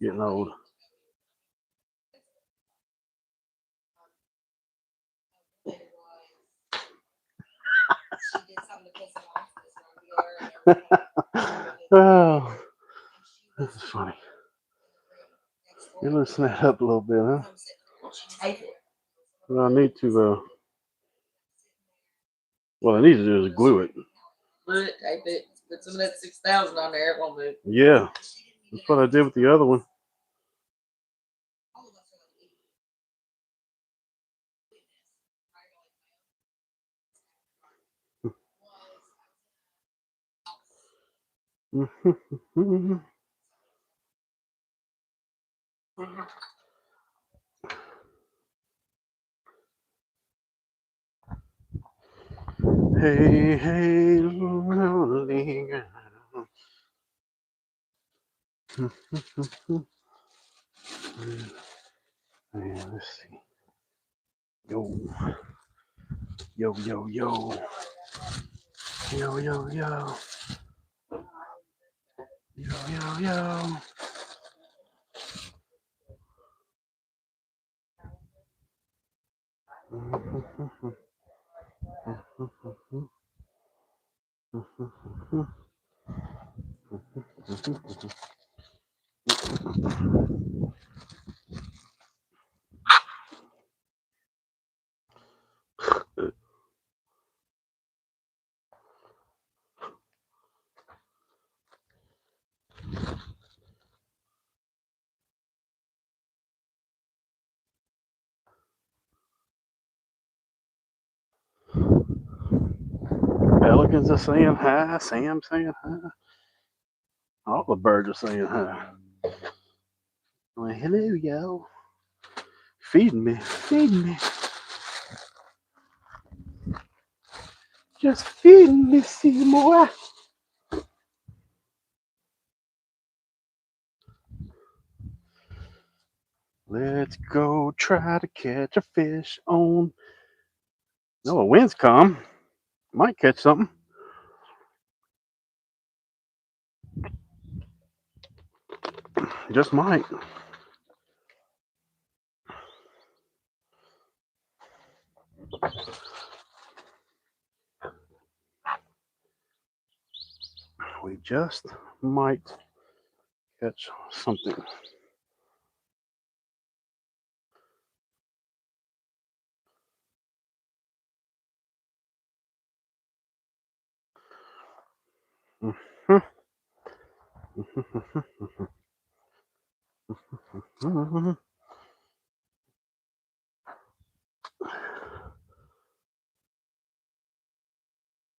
getting old. Oh, this is funny. You loosen that up a little bit, huh? Well, I need to. What I need to do is glue it. Glue it, tape it, put some of that 6,000 on there. It won't move. Yeah, that's what I did with the other one. Hey, hey, lonely girl. Man, let's see. Yo, yo, yo, yo, yo, yo, yo, yo, yo, yo. Pelicans are saying hi. Sam saying hi. All the birds are saying hi. Like, hello, yo. Feeding me. Feeding me. Just feeding me, Seymour. Let's go try to catch a fish on. No, the wind's come. Might catch something. Just might. We just might catch something.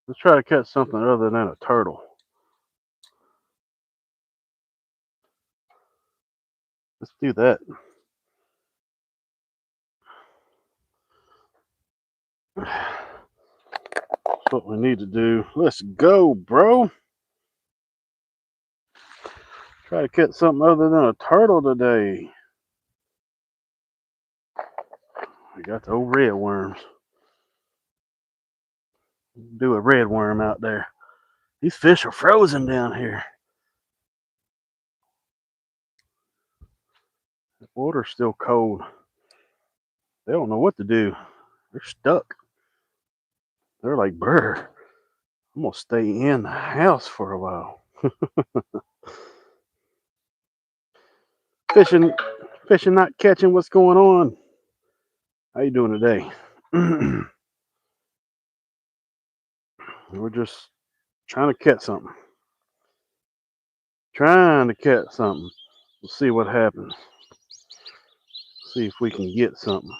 Let's try to catch something other than a turtle. Let's do that. That's what we need to do. Let's go, bro. Try to catch something other than a turtle today. We got the old red worms. Do a red worm out there. These fish are frozen down here. The water's still cold. They don't know what to do. They're stuck. They're like, brr, I'm gonna stay in the house for a while. Fishing, fishing, not catching. What's going on? How you doing today? We're just trying to catch something. Trying to catch something. We'll see what happens. See if we can get something.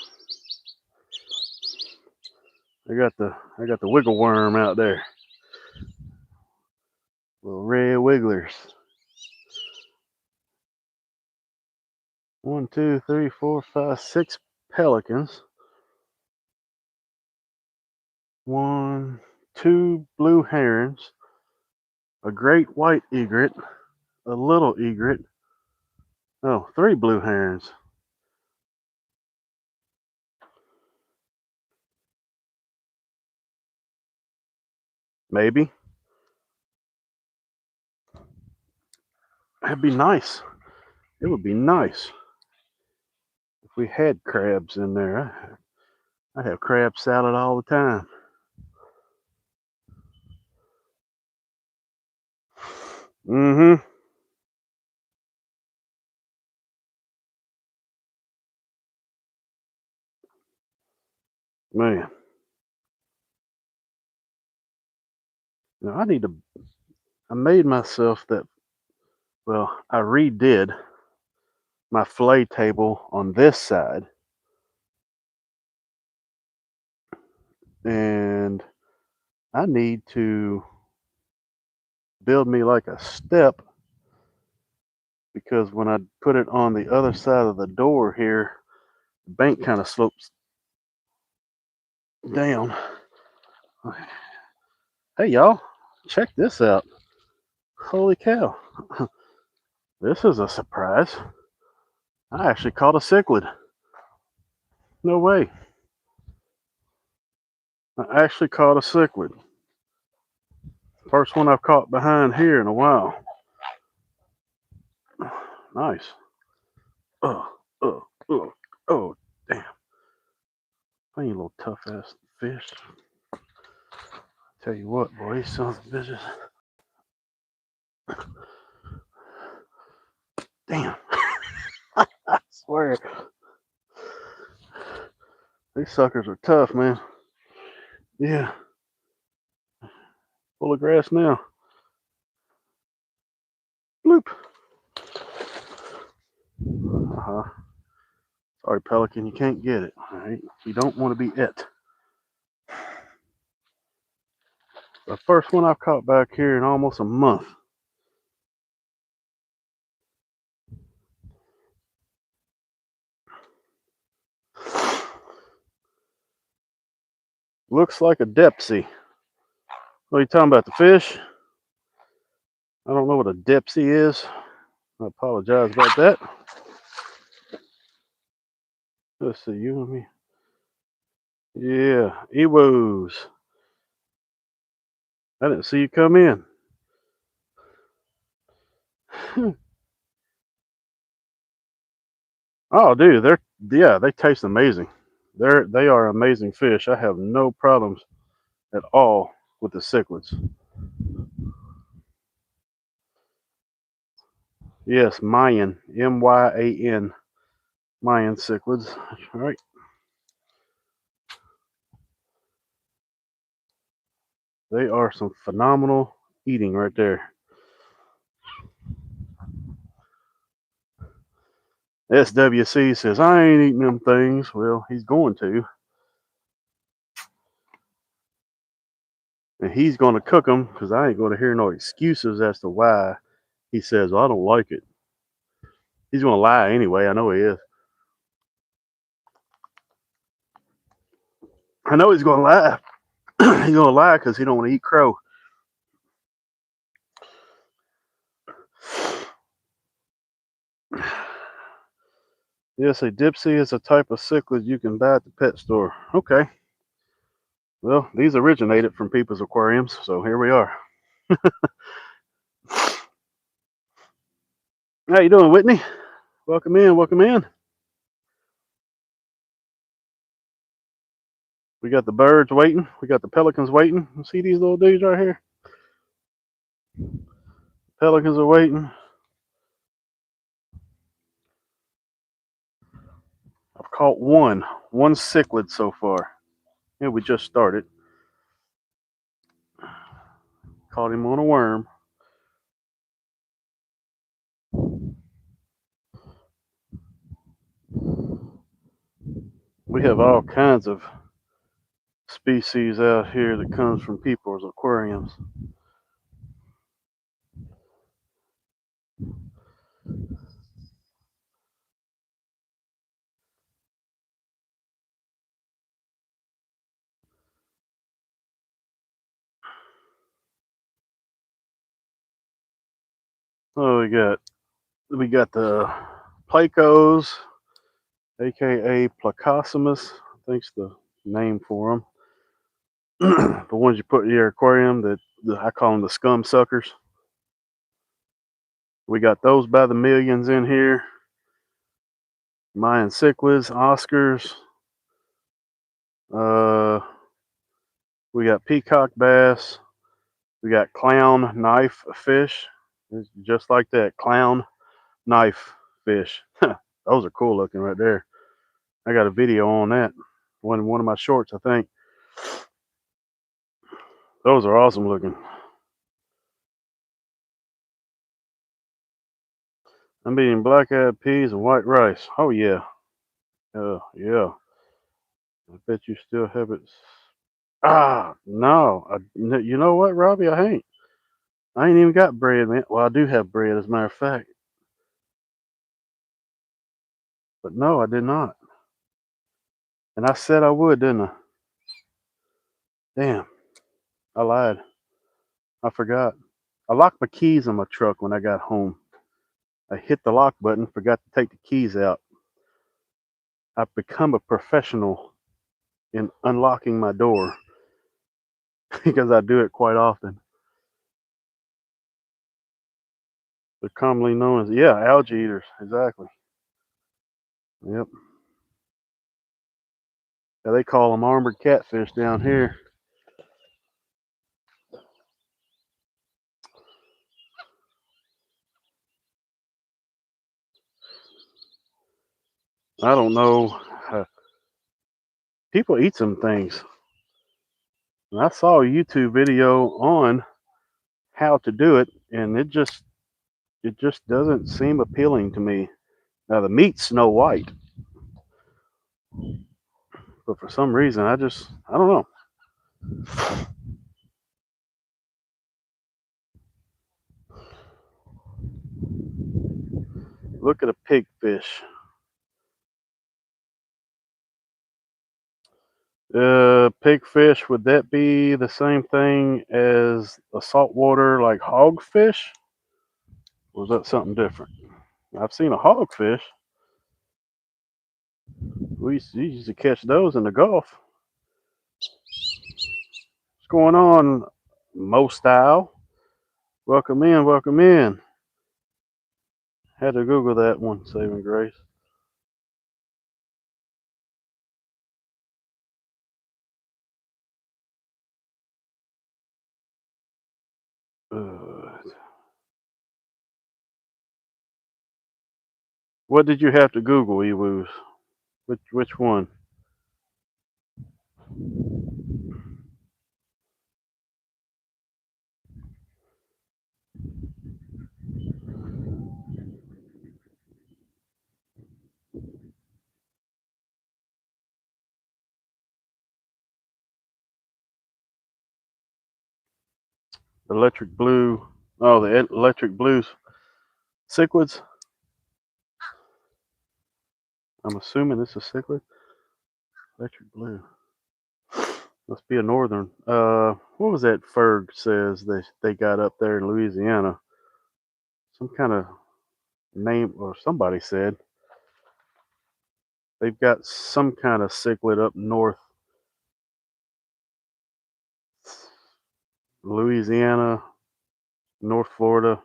I got the wiggle worm out there. Little red wigglers. 1, 2, 3, 4, 5, 6 pelicans. 1, 2 blue herons. A great white egret. A little egret. Oh, 3 blue herons. Maybe. That'd be nice. It would be nice if we had crabs in there. I have crab salad all the time. Mm-hmm. Man. Now I made myself that, well, I redid my fillet table on this side, and I need to build me like a step because when I put it on the other side of the door here, the bank kind of slopes down. Hey y'all, check this out. Holy cow. This is a surprise. I actually caught a cichlid. No way. I actually caught a cichlid. First one I've caught behind here in a while. Nice. Oh, oh, oh, oh, damn. Funny little tough ass fish. Tell you what, boy, these sons of bitches. Damn. I swear. These suckers are tough, man. Yeah. Full of grass now. Bloop. Uh-huh. Sorry, pelican, you can't get it. Alright. You don't want to be it. The first one I've caught back here in almost a month. Looks like a depsy. What are you talking about, the fish? I don't know what a depsy is. I apologize about that. Let's see, you and me. Yeah, Ewos. I didn't see you come in. Oh, dude, they taste amazing. They are amazing fish. I have no problems at all with the cichlids. Yes, Mayan, Myan, Mayan cichlids. All right. They are some phenomenal eating right there. SWC says, I ain't eating them things. Well, he's going to. And he's going to cook them because I ain't going to hear no excuses as to why he says, well, I don't like it. He's going to lie anyway. I know he is. I know he's going to lie. He's going to lie because he don't want to eat crow. Yes, a dipsy is a type of cichlid you can buy at the pet store. Okay. Well, these originated from people's aquariums, so here we are. How you doing, Whitney? Welcome in, welcome in. We got the birds waiting. We got the pelicans waiting. See these little dudes right here? Pelicans are waiting. I've caught one cichlid so far. Yeah, we just started. Caught him on a worm. We have all kinds of species out here that comes from people's aquariums. Oh, we got the Placos, aka Placosimus. I think's the name for them. The ones you put in your aquarium that I call them the scum suckers. We got those by the millions in here. Mayan cichlids, Oscars. Uh, we got peacock bass. We got clown knife fish. It's just like that, clown knife fish. Those are cool looking right there. I got a video on that. One of my shorts, I think. Those are awesome looking. I'm eating black-eyed peas and white rice. Oh yeah, yeah. I bet you still have it. Ah, no. You know what, Robbie? I ain't even got bread, man. Well, I do have bread, as a matter of fact. But no, I did not. And I said I would, didn't I? Damn, I lied. I forgot. I locked my keys in my truck when I got home. I hit the lock button, forgot to take the keys out. I've become a professional in unlocking my door because I do it quite often. They're commonly known as, yeah, algae eaters. Exactly. Yep. Yeah, they call them armored catfish down here. I don't know. People eat some things. And I saw a YouTube video on how to do it, and it just doesn't seem appealing to me. Now the meat's Snow White, but for some reason I don't know. Look at a pigfish. Pigfish, would that be the same thing as a saltwater like hogfish? Or is that something different? I've seen a hogfish. We used to catch those in the Gulf. What's going on, Mo Style? Welcome in, welcome in. Had to Google that one, Saving Grace. Uh, what did you have to Google, Ewoos? Which one? Electric blue. Oh, the electric blues. Cichlids. I'm assuming this is cichlid. Electric blue. Must be a northern. What was that Ferg says they got up there in Louisiana? Some kind of name, or somebody said they've got some kind of cichlid up north, Louisiana, North Florida.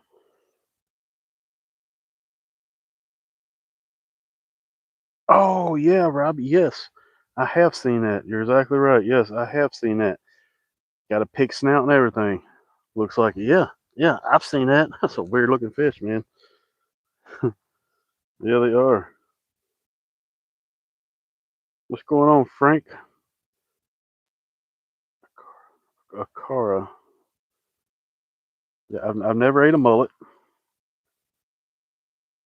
Oh yeah, Robbie. Yes, I have seen that. You're exactly right. Yes, I have seen that. Got a pig snout and everything. Looks like it. Yeah, yeah. I've seen that. That's a weird looking fish, man. Yeah, they are. What's going on, Frank? Akara. Yeah, I've never ate a mullet.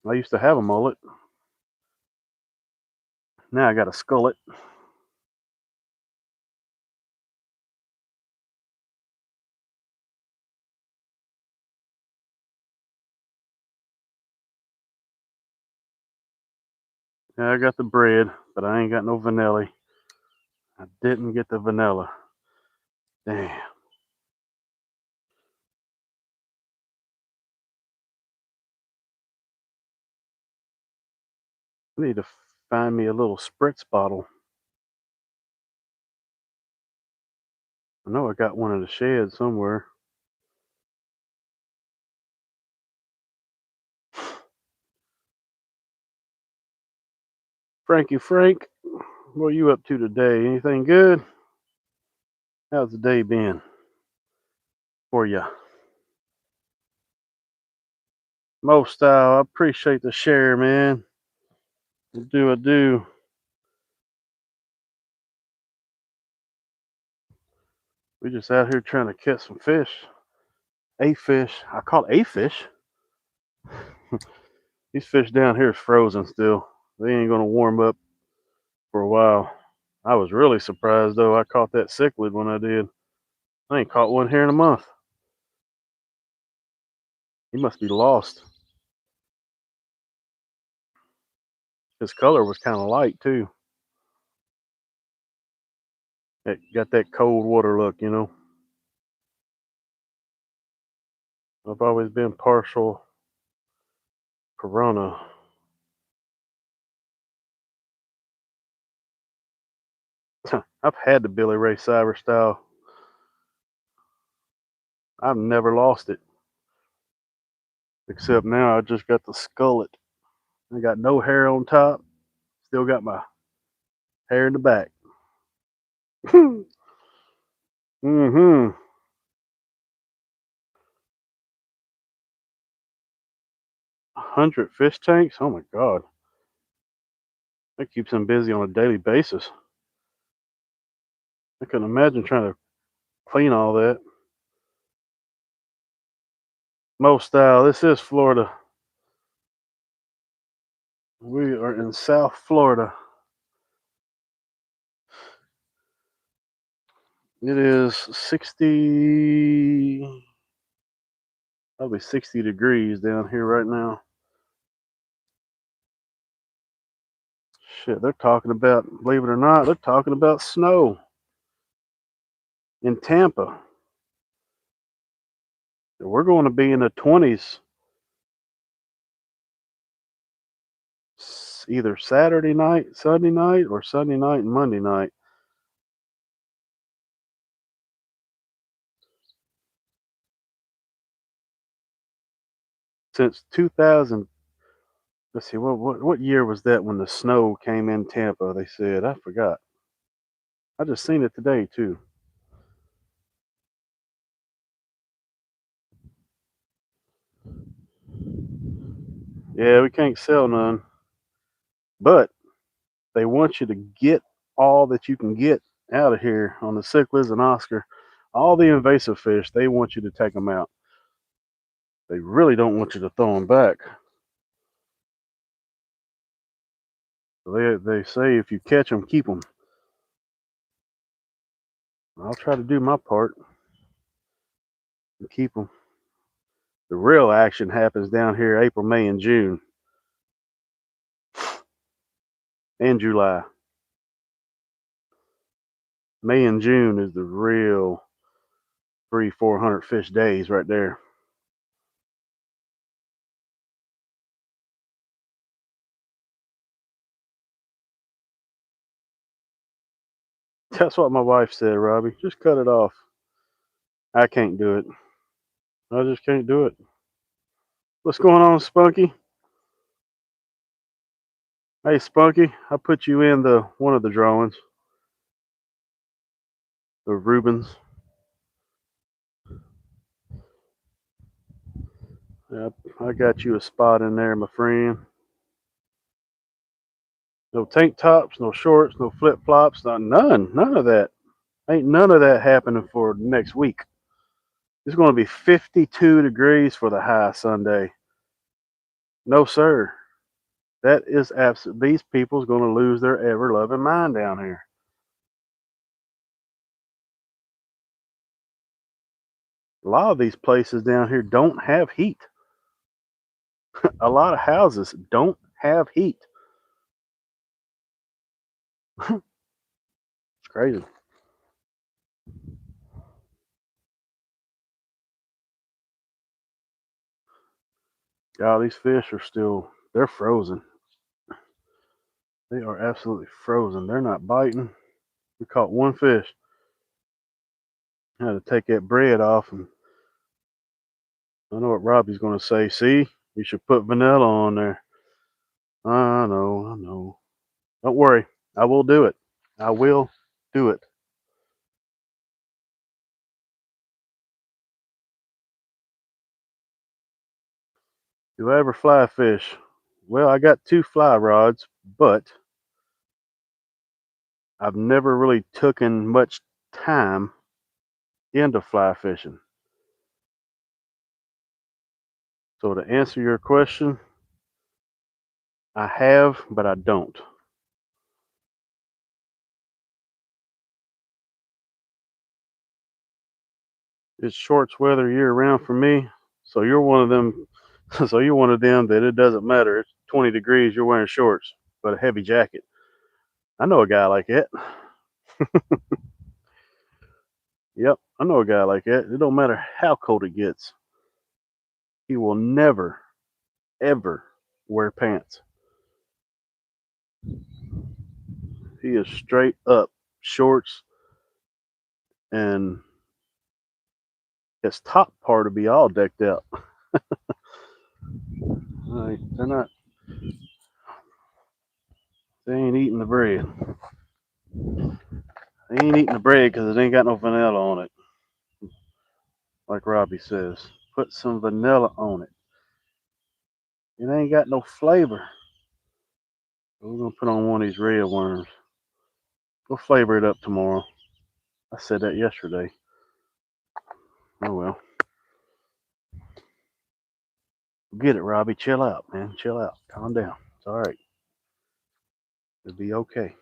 I used to have a mullet. Now I got to skull it. Yeah, I got the bread, but I ain't got no vanilla. I didn't get the vanilla. Damn. I need to find me a little spritz bottle. I know I got one in the shed somewhere. Frankie Frank, what are you up to today? Anything good? How's the day been for you? Mo style, I appreciate the share, man. I do. We just out here trying to catch some fish. A fish. I caught a fish. These fish down here is frozen still. They ain't gonna warm up for a while. I was really surprised though. I caught that cichlid when I did. I ain't caught one here in a month. He must be lost. His color was kind of light too. It got that cold water look, you know. I've always been partial piranha. I've had the Billy Ray Cyrus style. I've never lost it. Except now I just got the skullet. I got no hair on top. Still got my hair in the back. Mm-hmm. 100 fish tanks? Oh my god. That keeps him busy on a daily basis. I couldn't imagine trying to clean all that. Mo style, this is Florida. We are in South Florida. It is 60, probably 60 degrees down here right now. Shit, they're talking about, believe it or not, they're talking about snow in Tampa. We're going to be in the 20s either Saturday night, Sunday night, or Sunday night and Monday night. Since 2000, let's see, what year was that when the snow came in Tampa? They said, I forgot. I just seen it today too. Yeah, we can't sell none, but they want you to get all that you can get out of here on the cichlids and Oscar. All the invasive fish, they want you to take them out. They really don't want you to throw them back. They say if you catch them, keep them. I'll try to do my part and keep them. The real action happens down here April, May, and June, and July. May and June is the real 300-400 fish days right there. That's what my wife said, Robbie. Just cut it off. I can't do it. I just can't do it. What's going on, Spunky? Hey, Spunky, I put you in the one of the drawings, the Rubens. Yep, I got you a spot in there, my friend. No tank tops, no shorts, no flip flops, none of that. Ain't none of that happening for next week. It's going to be 52 degrees for the high Sunday. No, sir. That is absolute. These people's going to lose their ever loving mind down here. A lot of these places down here don't have heat. A lot of houses don't have heat. It's crazy. God, these fish are still, they're frozen. They are absolutely frozen. They're not biting. We caught one fish. I had to take that bread off, and I know what Robbie's going to say. See, you should put vanilla on there. I know. Don't worry. I will do it. I will do it. Do I ever fly fish? Well, I got 2 fly rods, but I've never really taken much time into fly fishing. So to answer your question, I have, but I don't. It's shorts weather year round for me. So you're one of them. So you're one of them that it doesn't matter. It's 20 degrees. You're wearing shorts, but a heavy jacket. I know a guy like that. Yep, I know a guy like that. It don't matter how cold it gets. He will never, ever wear pants. He is straight up shorts, and his top part will be all decked out. They're not. They ain't eating the bread. They ain't eating the bread because it ain't got no vanilla on it. Like Robbie says, put some vanilla on it. It ain't got no flavor. We're gonna put on one of these red worms. We'll flavor it up tomorrow. I said that yesterday. Oh well. Get it, Robbie. Chill out, man. Chill out. Calm down. It's all right. It'll be okay.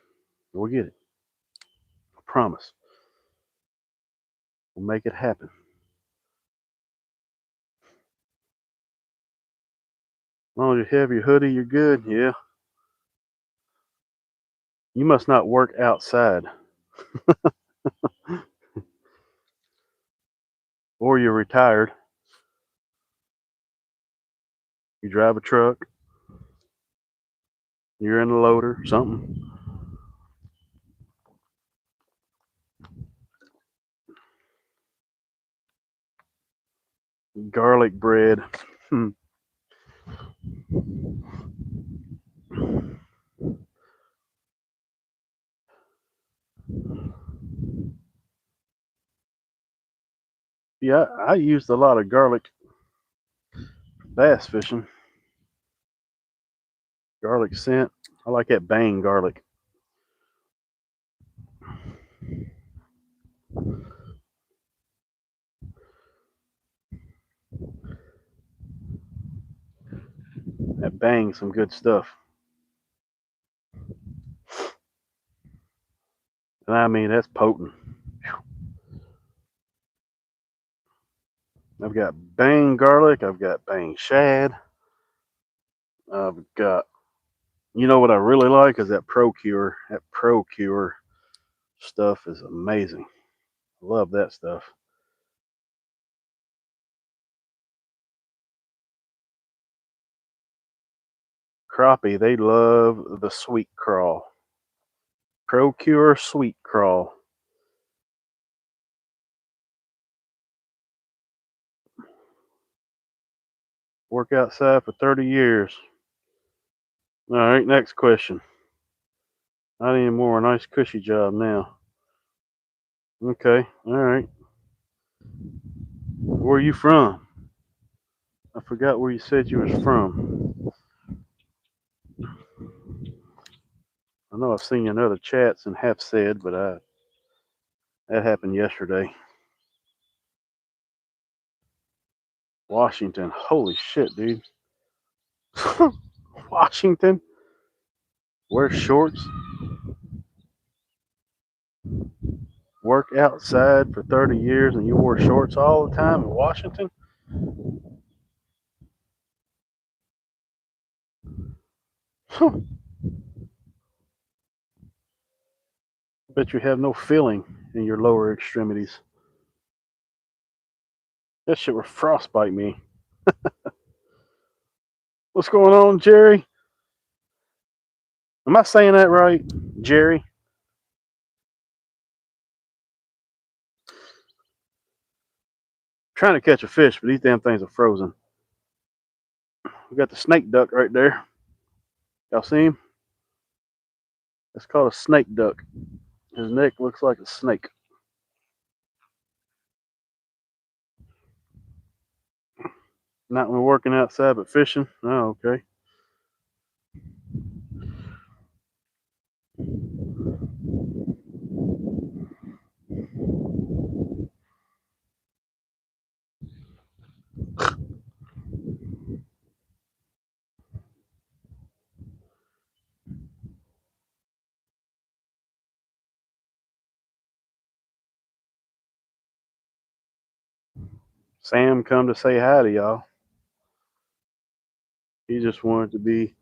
We'll get it. I promise. We'll make it happen. As long as you have your hoodie, you're good. Yeah. You must not work outside, or you're retired. You drive a truck. You're in the loader. Something. Garlic bread. Yeah, I used a lot of garlic bass fishing. Garlic scent. I like that bang garlic. That bang some good stuff. And I mean, that's potent. I've got bang garlic. I've got bang shad. I've got, you know what I really like is that Procure. That Procure stuff is amazing. Love that stuff. Crappie, they love the sweet crawl. Procure sweet crawl. Work outside for 30 years. All right, next question. Not anymore. A nice cushy job now. Okay, all right. Where are you from? I forgot where you said you was from. I know I've seen you in other chats and have said, but that happened yesterday. Washington. Holy shit, dude. Washington? Wear shorts? Work outside for 30 years and you wore shorts all the time in Washington? Bet you have no feeling in your lower extremities. That shit would frostbite me. What's going on, Jerry? Am I saying that right? Jerry? Trying to catch a fish, but these damn things are frozen. We got the snake duck right there. Y'all see him? It's called a snake duck. His neck looks like a snake. Not when we're working outside, but fishing. Oh, okay. Sam come to say hi to y'all. He just wanted to be.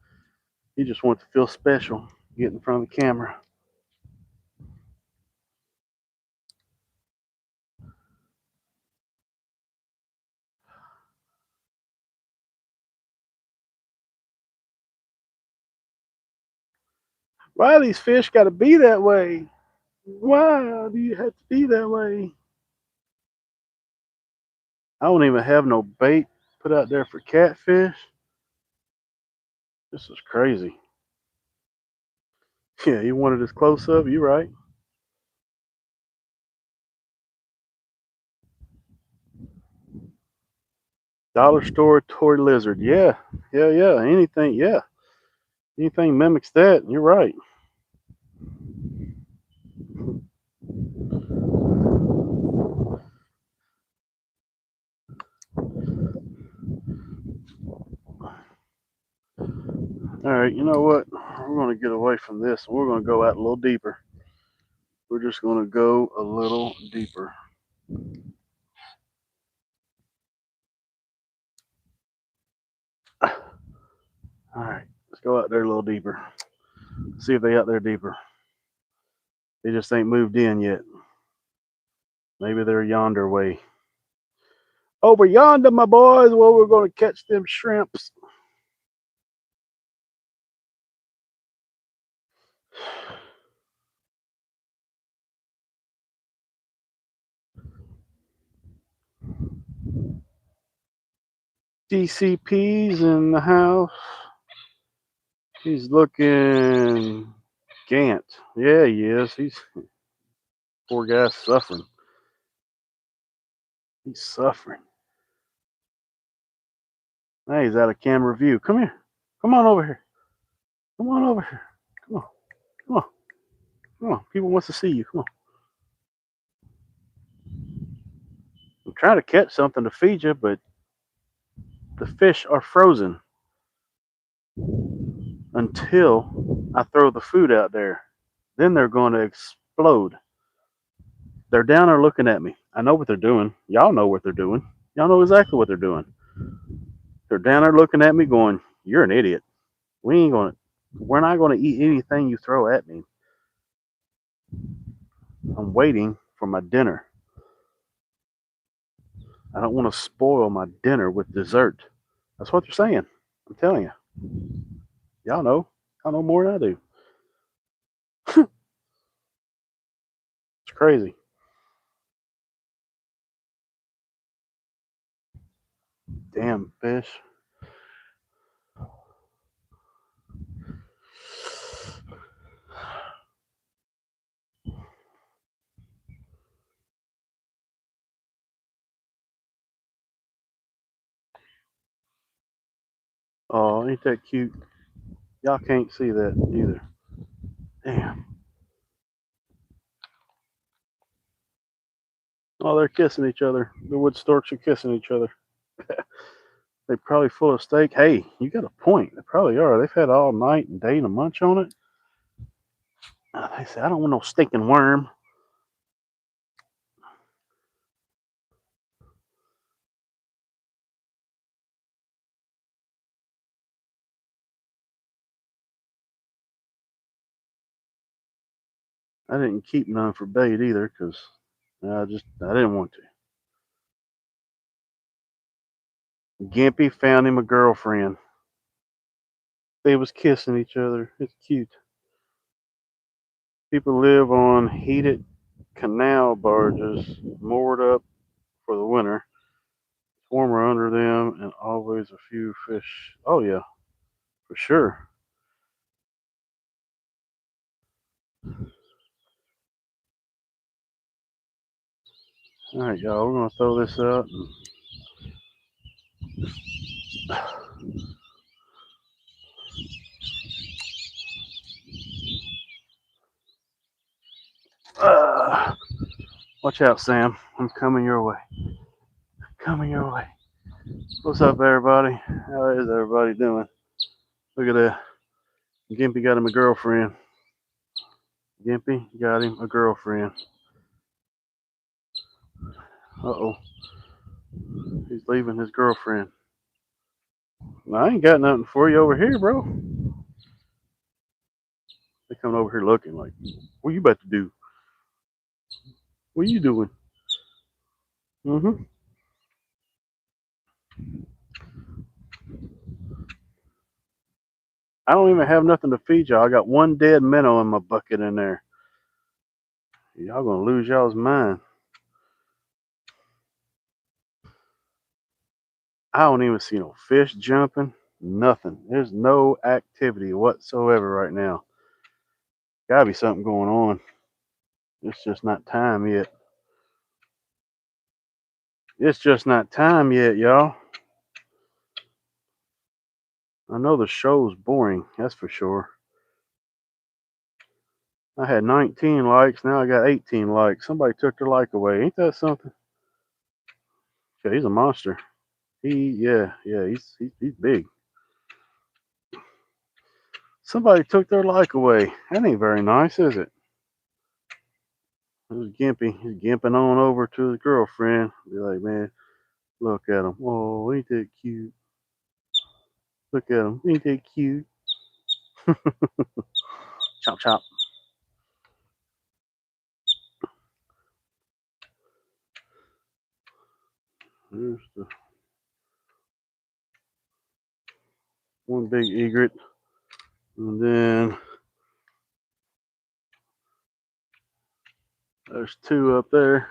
He just wanted to feel special. Get in front of the camera. Why these fish got to be that way? Why do you have to be that way? I don't even have no bait put out there for catfish. This is crazy. Yeah, you wanted this close up. You right. Dollar store toy lizard. Yeah, yeah, yeah. Anything. Yeah, anything mimics that. You're right. All right. You know what? We're gonna get away from this. We're gonna go out a little deeper. We're just gonna go a little deeper. All right. Let's go out there a little deeper. See if they out there deeper. They just ain't moved in yet. Maybe they're yonder way. Over yonder, my boys, where we're gonna catch them shrimps. DCP's in the house. He's looking gant. Yeah, he is. He's poor guy's suffering. He's suffering. Now he's out of camera view. Come here. Come on over here. Come on over here. Come on. Come on. Come on. People wants to see you. Come on. I'm trying to catch something to feed you, but the fish are frozen until I throw the food out there. Then they're going to explode. They're down there looking at me. I know what they're doing. Y'all know what they're doing. Y'all know exactly what they're doing. They're down there looking at me going, "You're an idiot. We're not gonna eat anything you throw at me. I'm waiting for my dinner. I don't want to spoil my dinner with dessert." That's what they're saying. I'm telling you. Y'all know. Y'all know more than I do. It's crazy. Damn fish. Oh, ain't that cute? Y'all can't see that either. Damn. Oh, they're kissing each other. The wood storks are kissing each other. They're probably full of steak. Hey, you got a point. They probably are. They've had all night and day to munch on it. They say, I don't want no stinking worm. I didn't keep none for bait either because I didn't want to. Gimpy found him a girlfriend. They was kissing each other. It's cute. People live on heated canal barges moored up for the winter. It's warmer under them and always a few fish. Oh yeah, for sure. All right, y'all, we're gonna throw this out. Uh, watch out, Sam. I'm coming your way. Coming your way. What's up, everybody? How is everybody doing? Look at that. Gimpy got him a girlfriend. Gimpy got him a girlfriend. Uh-oh. He's leaving his girlfriend. I ain't got nothing for you over here, bro. They coming over here looking like, what you about to do? What you doing? Mm-hmm. I don't even have nothing to feed y'all. I got one dead minnow in my bucket in there. Y'all gonna lose y'all's mind. I don't even see no fish jumping. Nothing. There's no activity whatsoever right now. Gotta be something going on. It's just not time yet. It's just not time yet, y'all. I know the show's boring, that's for sure. I had 19 likes, now I got 18 likes. Somebody took their like away. Ain't that something? Yeah, he's a monster. He's big. Somebody took their like away. That ain't very nice, is it? It was Gimpy. He's gimping on over to his girlfriend. Be like, man, look at him. Oh, ain't that cute? Look at him. Ain't that cute? Chop chop. There's the one big egret. And then there's two up there.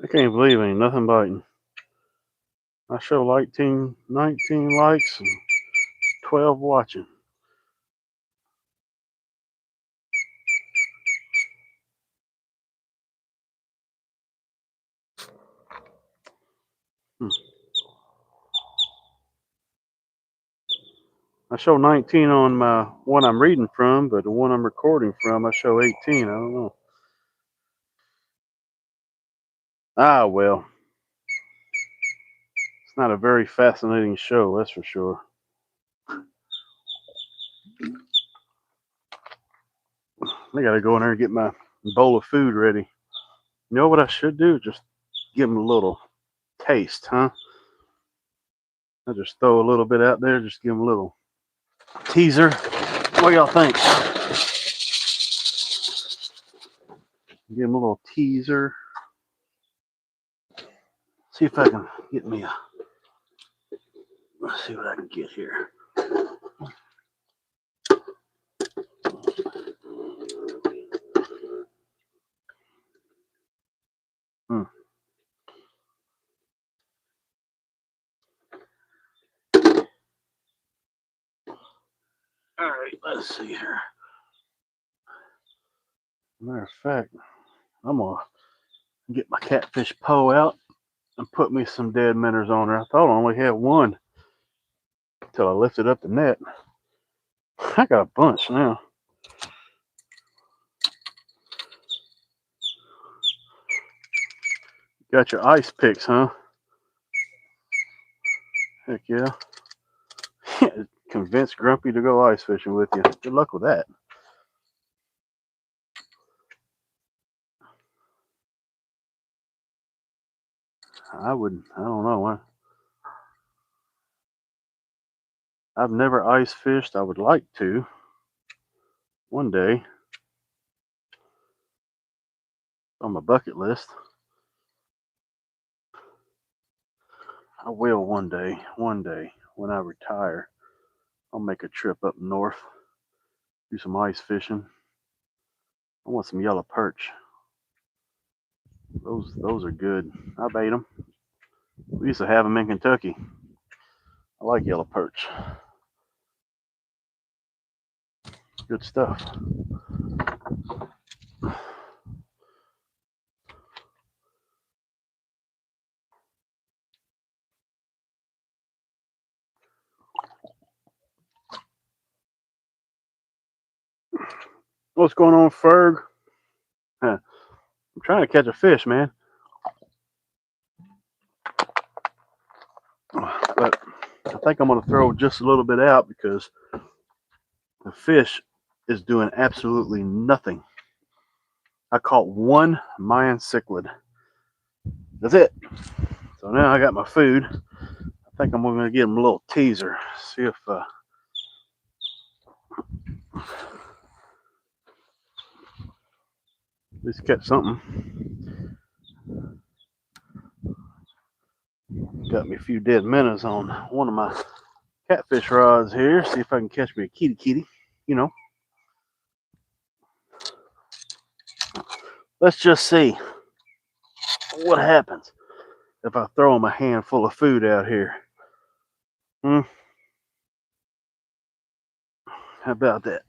I can't believe it ain't nothing biting. I show 19 likes and 12 watching. Hmm. I show 19 on my one I'm reading from, but the one I'm recording from, I show 18. I don't know. Ah, well, it's not a very fascinating show, that's for sure. I gotta go in there and get my bowl of food ready. You know what I should do? Just give them a little taste, huh? I just throw a little bit out there, just give them a little teaser. What y'all think? Give them a little teaser. See if I can get me a. Let's see what I can get here. Hmm. All right, let's see here. Matter of fact, I'm gonna get my catfish pole out and put me some dead minnows on there. I thought I only had one until I lifted up the net. I got a bunch now. Got your ice picks, huh? Heck yeah. Convince Grumpy to go ice fishing with you. Good luck with that. I don't know. I've never ice fished. I would like to one day on my bucket list. I will one day. One day when I retire, I'll make a trip up north, do some ice fishing. I want some yellow perch. Those are good. I've ate them. We used to have them in Kentucky. I like yellow perch. Good stuff. What's going on, Ferg? Huh, I'm trying to catch a fish, man. But I think I'm going to throw just a little bit out because the fish is doing absolutely nothing. I caught one Mayan cichlid. That's it. So now I got my food. I think I'm going to give him a little teaser. See if at least catch something. Got me a few dead minnows on one of my catfish rods here. See if I can catch me a kitty kitty. You know, let's just see what happens if I throw him a handful of food out here. Hmm, how about that?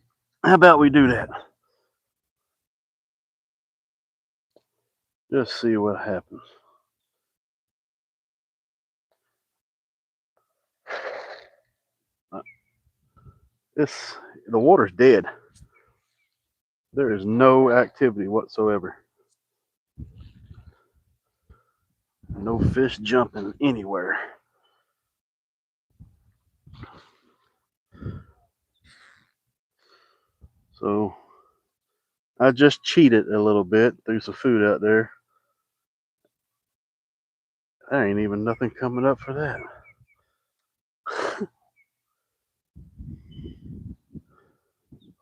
How about we do that? Just see what happens. This the water's dead. There is no activity whatsoever. No fish jumping anywhere. So I just cheated a little bit, threw some food out there. There ain't even nothing coming up for that.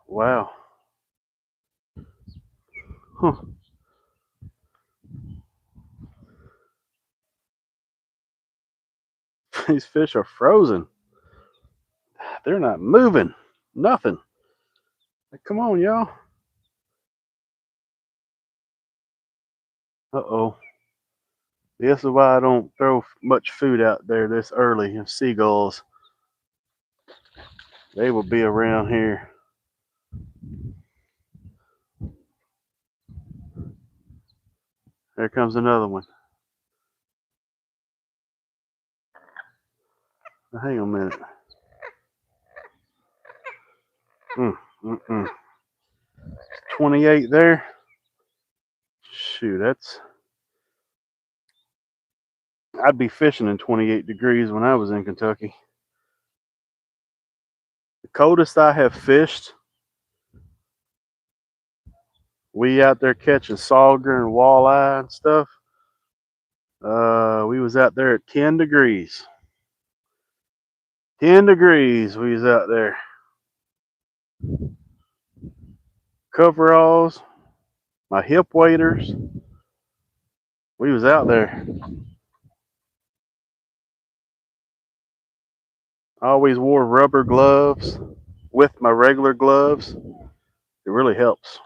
Wow. Huh. These fish are frozen. They're not moving. Nothing. Come on, y'all. Uh oh. This is why I don't throw much food out there this early. Seagulls, they will be around here. There comes another one. Hang on a minute. 28 there. Shoot, that's. I'd be fishing in 28 degrees when I was in Kentucky. The coldest I have fished, we out there catching sauger and walleye and stuff. We was out there at 10 degrees. 10 degrees we was out there. Coveralls, my hip waders. We was out there. I always wore rubber gloves with my regular gloves. It really helps.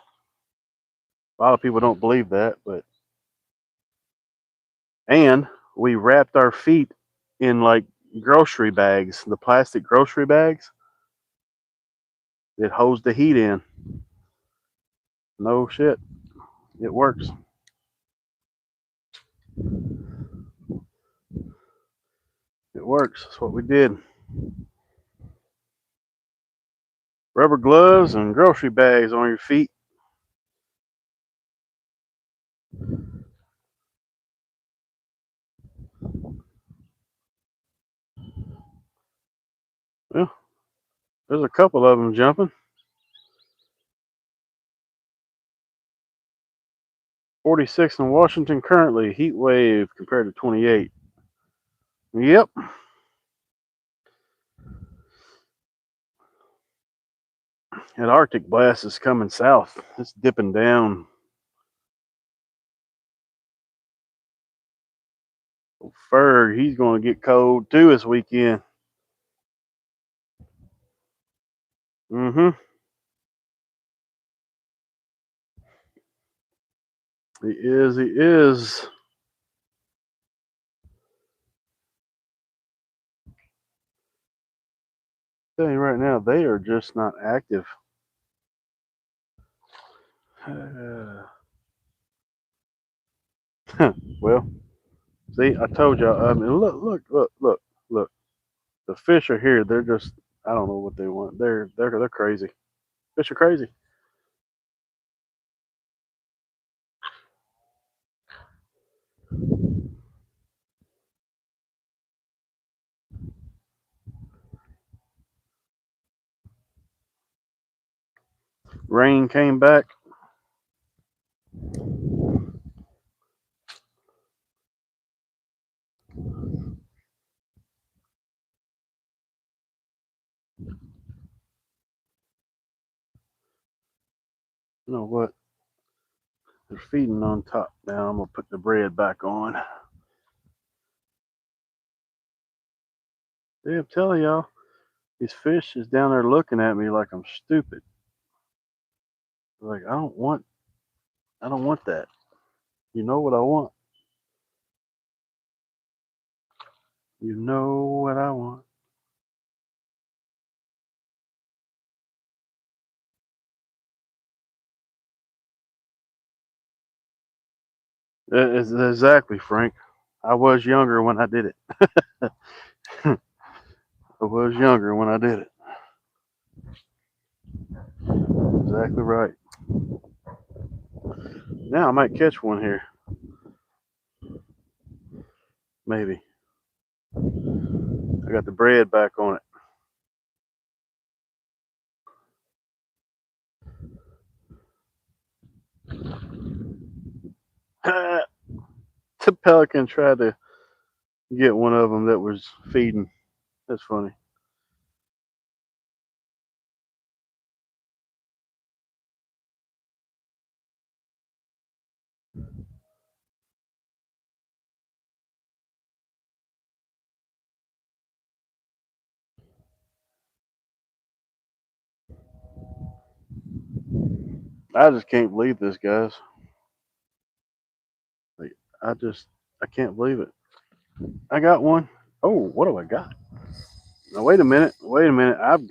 A lot of people don't believe that, but and we wrapped our feet in like grocery bags, the plastic grocery bags. It holds the heat in. No shit. It works. It works. That's what we did. Rubber gloves and grocery bags on your feet. Well, there's a couple of them jumping. 46 in Washington currently. Heat wave compared to 28. Yep. That Arctic blast is coming south. It's dipping down. Ferg, he's going to get cold too this weekend. Mm-hmm. He is. He is. Tell you right now, they are just not active. Well, see, I told y'all. I mean, look. The fish are here. They're just. I don't know what they want. They're crazy. Fish are crazy. Rain came back. You know what? They're feeding on top now. I'm gonna put the bread back on. Yeah, I'm telling y'all, these fish is down there looking at me like I'm stupid. Like I don't want that. You know what I want. You know what I want. It's exactly, Frank. I was younger when I did it. I was younger when I did it. Exactly right. Now I might catch one here. Maybe. I got the bread back on it. The pelican tried to get one of them that was feeding. That's funny. I just can't believe this, guys. Like, I can't believe it. I got one. Oh, what do I got? Now, wait a minute. Wait a minute. I've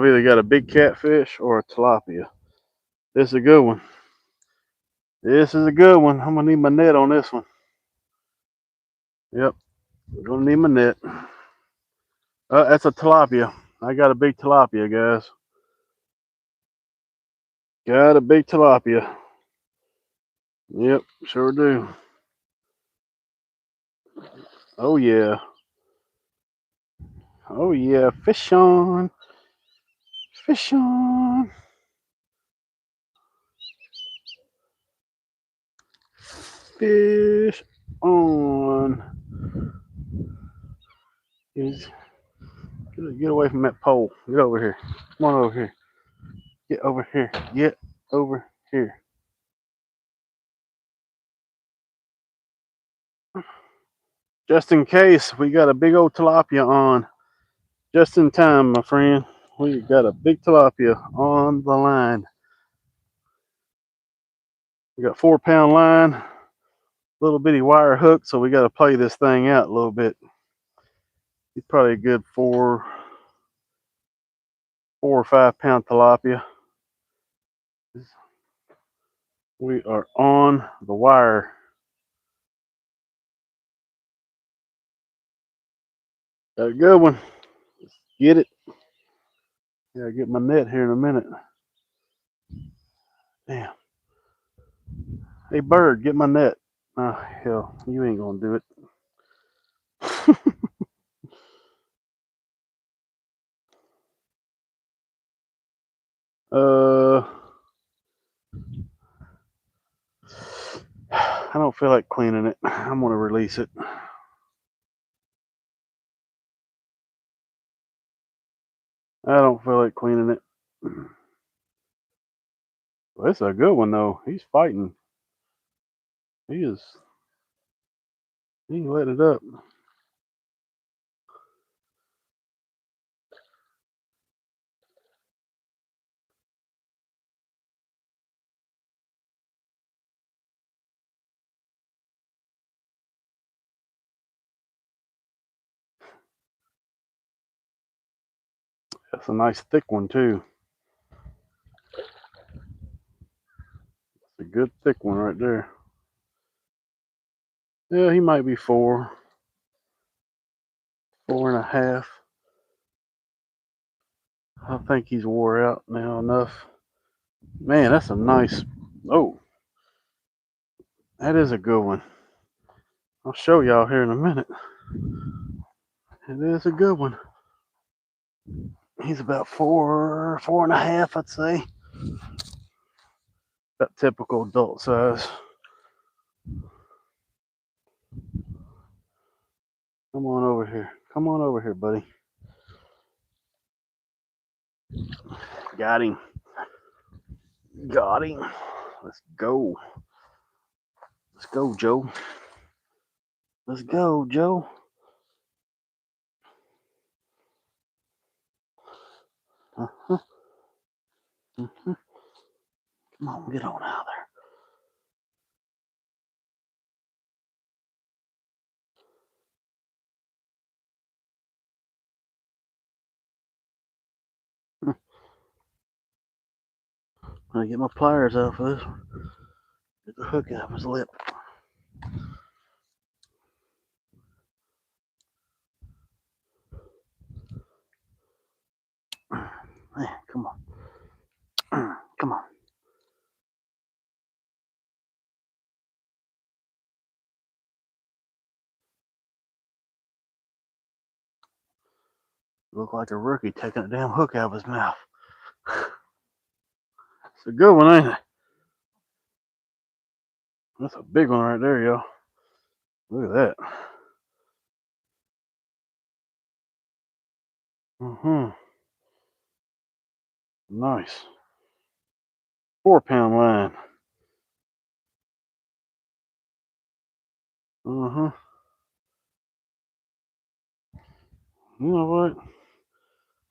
either got a big catfish or a tilapia. This is a good one. This is a good one. I'm gonna need my net on this one. Yep, I'm gonna need my net. That's a tilapia. I got a big tilapia, guys. Got a big tilapia. Yep, sure do. Oh yeah. Oh yeah. Fish on. Fish on. Fish on. Is get away from that pole. Get over here. Come on over here. Get over here. Get over here. Just in case we got a big old tilapia on. Just in time, my friend. We got a big tilapia on the line. We got 4 pound line, little bitty wire hook, so we got to play this thing out a little bit. It's probably a good 4 or 5 pound tilapia. We are on the wire. Got a good one. Get it. Yeah, get my net here in a minute. Damn. Hey, bird, get my net. Oh, hell, you ain't gonna do it. uh, I don't feel like cleaning it. I'm gonna release it. I don't feel like cleaning it. Well, it's a good one though. He's fighting. He is. He can let it up. That's a nice thick one too. It's a good thick one right there. Yeah, he might be 4.5. I think he's wore out now enough. Man, that's a nice. Oh, that is a good one. I'll show y'all here in a minute. It is a good one. He's about 4.5, I'd say. About typical adult size. Come on over here. Come on over here, buddy. Got him. Got him. Let's go. Let's go, Joe. Let's go, Joe. Uh-huh. Mm-hmm. Come on, get on out there. I'm gonna get my pliers out for this one. Get the hook out of his lip. Man, come on. Come on. Look like a rookie taking a damn hook out of his mouth. It's a good one, ain't it? That's a big one right there, y'all. Look at that. Mm-hmm. Nice. 4-pound line. Uh-huh. You know what?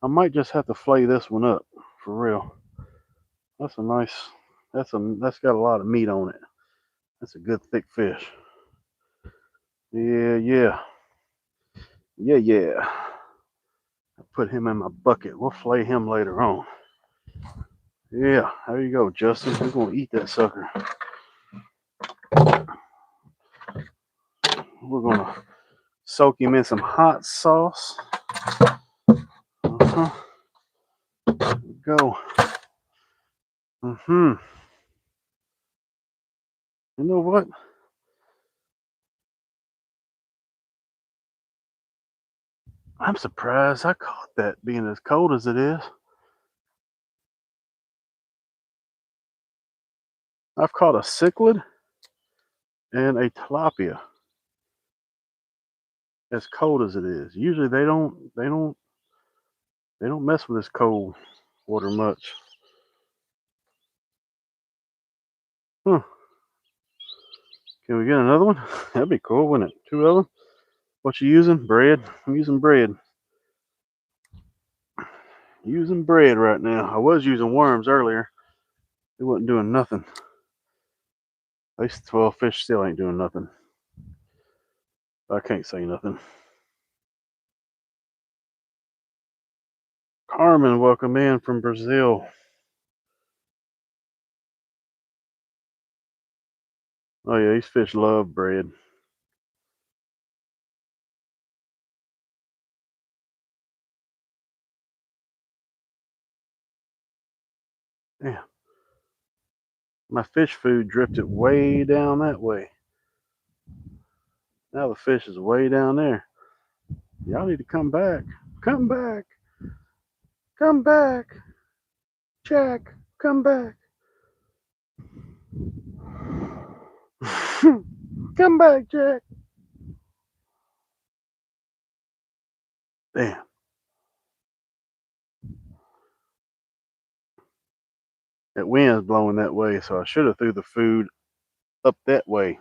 I might just have to flay this one up for real. That's a nice. That's got a lot of meat on it. That's a good thick fish. Yeah, yeah, yeah, yeah. I put him in my bucket. We'll flay him later on. Yeah, there you go, Justin. We're gonna eat that sucker. We're gonna soak him in some hot sauce. Uh-huh. Go. Mm-hmm. You know what? I'm surprised I caught that being as cold as it is. I've caught a cichlid and a tilapia as cold as it is. Usually they don't mess with this cold water much. Huh. Can we get another one? That'd be cool, wouldn't it? 2 of them. What you using? Bread? I'm using bread. Using bread right now. I was using worms earlier. It wasn't doing nothing. These 12 fish still ain't doing nothing. I can't say nothing. Carmen, welcome in from Brazil. Oh yeah, these fish love bread. Yeah. My fish food drifted way down that way. Now the fish is way down there. Y'all need to come back. Come back. Come back. Jack, come back. Come back, Jack. Damn. That wind's blowing that way, so I should have threw the food up that way.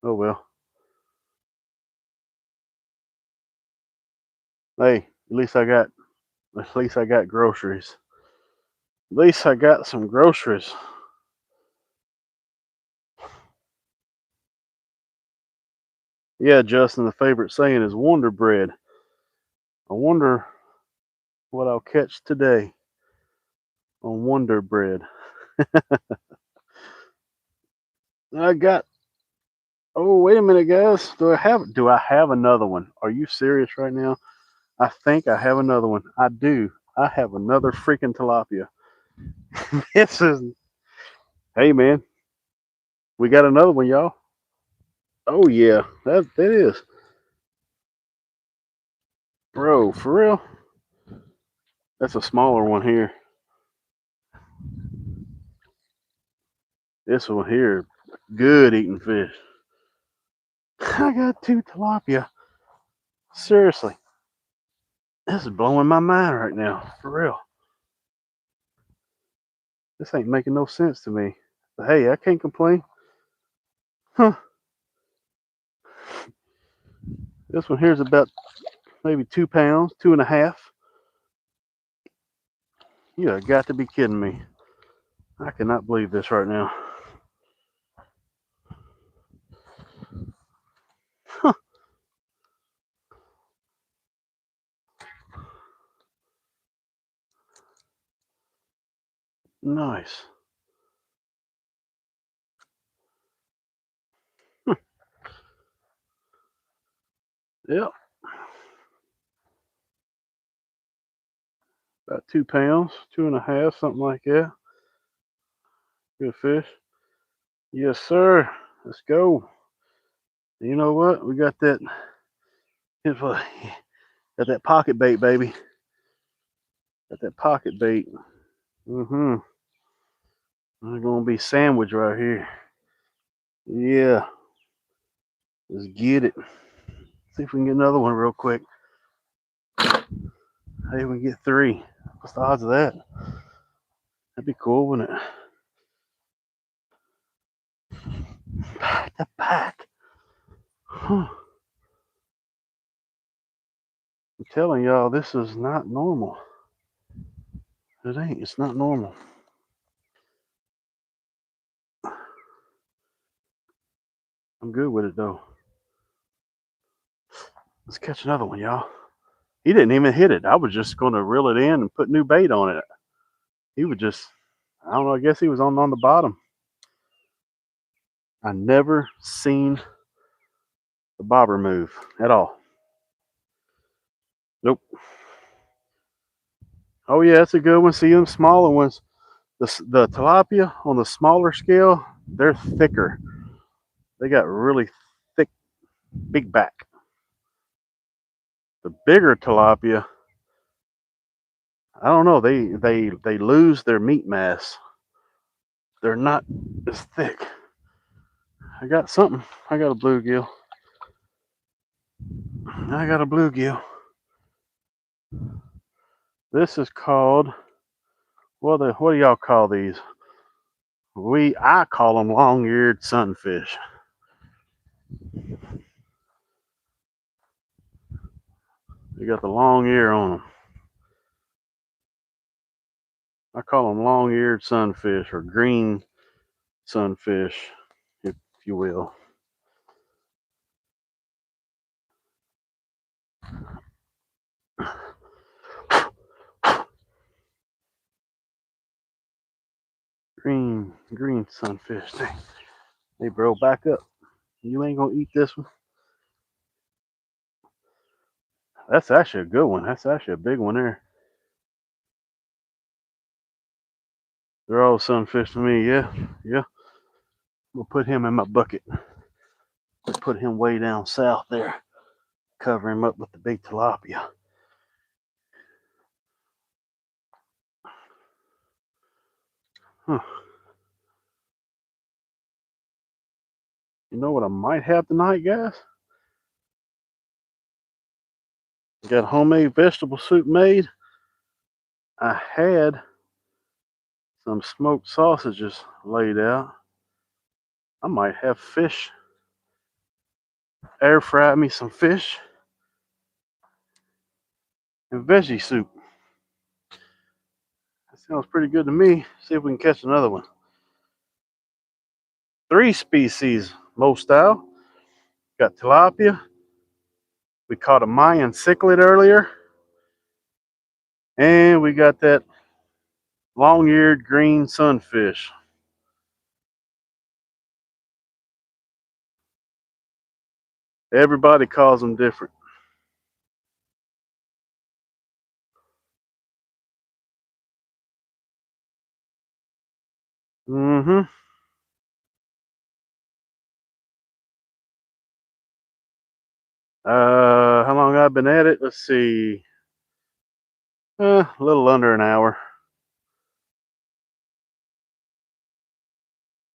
Oh well. Hey, at least I got groceries. At least I got some groceries. Yeah, Justin, the favorite saying is Wonder Bread. I wonder what I'll catch today on Wonder Bread. I got. Oh, wait a minute, guys. Do I have another one? Are you serious right now? I think I have another one. I do. I have another freaking tilapia. This is. Hey, man. We got another one, y'all. Oh yeah, that is. Bro, for real. That's a smaller one here. This one here, good eating fish. I got two tilapia. Seriously, this is blowing my mind right now. For real. This ain't making no sense to me. But hey, I can't complain. Huh. This one here's about maybe 2 pounds, 2.5. You have got to be kidding me. I cannot believe this right now. Huh. Nice. Huh. Yep. About 2 pounds, 2.5, something like that. Good fish. Yes, sir. Let's go. You know what? We got that. Got that pocket bait, baby. Got that pocket bait. Mm-hmm. We're gonna be sandwich right here. Yeah. Let's get it. See if we can get another one real quick. Hey, we can get three. What's the odds of that? That'd be cool, wouldn't it? The pack. Huh. I'm telling y'all, this is not normal. It ain't. It's not normal. I'm good with it though. Let's catch another one, y'all. He didn't even hit it. I was just gonna reel it in and put new bait on it. He was just, I don't know, I guess he was on the bottom. I never seen the bobber move at all. Nope. Oh yeah, it's a good one. See them smaller ones. The tilapia on the smaller scale, they're thicker. They got really thick, big back. The bigger tilapia, I don't know. They lose their meat mass. They're not as thick. I got something. I got a bluegill. I got a bluegill. This is called, what do y'all call these? I call them long-eared sunfish. They got the long ear on them. I call them long-eared sunfish or green sunfish, if you will. Green sunfish. Hey, bro, back up. You ain't gonna eat this one. That's actually a good one. That's actually a big one there. They're all sunfish to me. Yeah, yeah. We'll put him in my bucket. We'll put him way down south there. Cover him up with the big tilapia. Huh. You know what I might have tonight, guys? Got homemade vegetable soup made. I had some smoked sausages laid out. I might have fish. Air fry me some fish and veggie soup. That sounds pretty good to me. See if we can catch another one. 3 species, most style. Got tilapia. We caught a Mayan cichlid earlier. And we got that long-eared green sunfish. Everybody calls them different. Mm-hmm. How long I've been at it? Let's see. A little under an hour.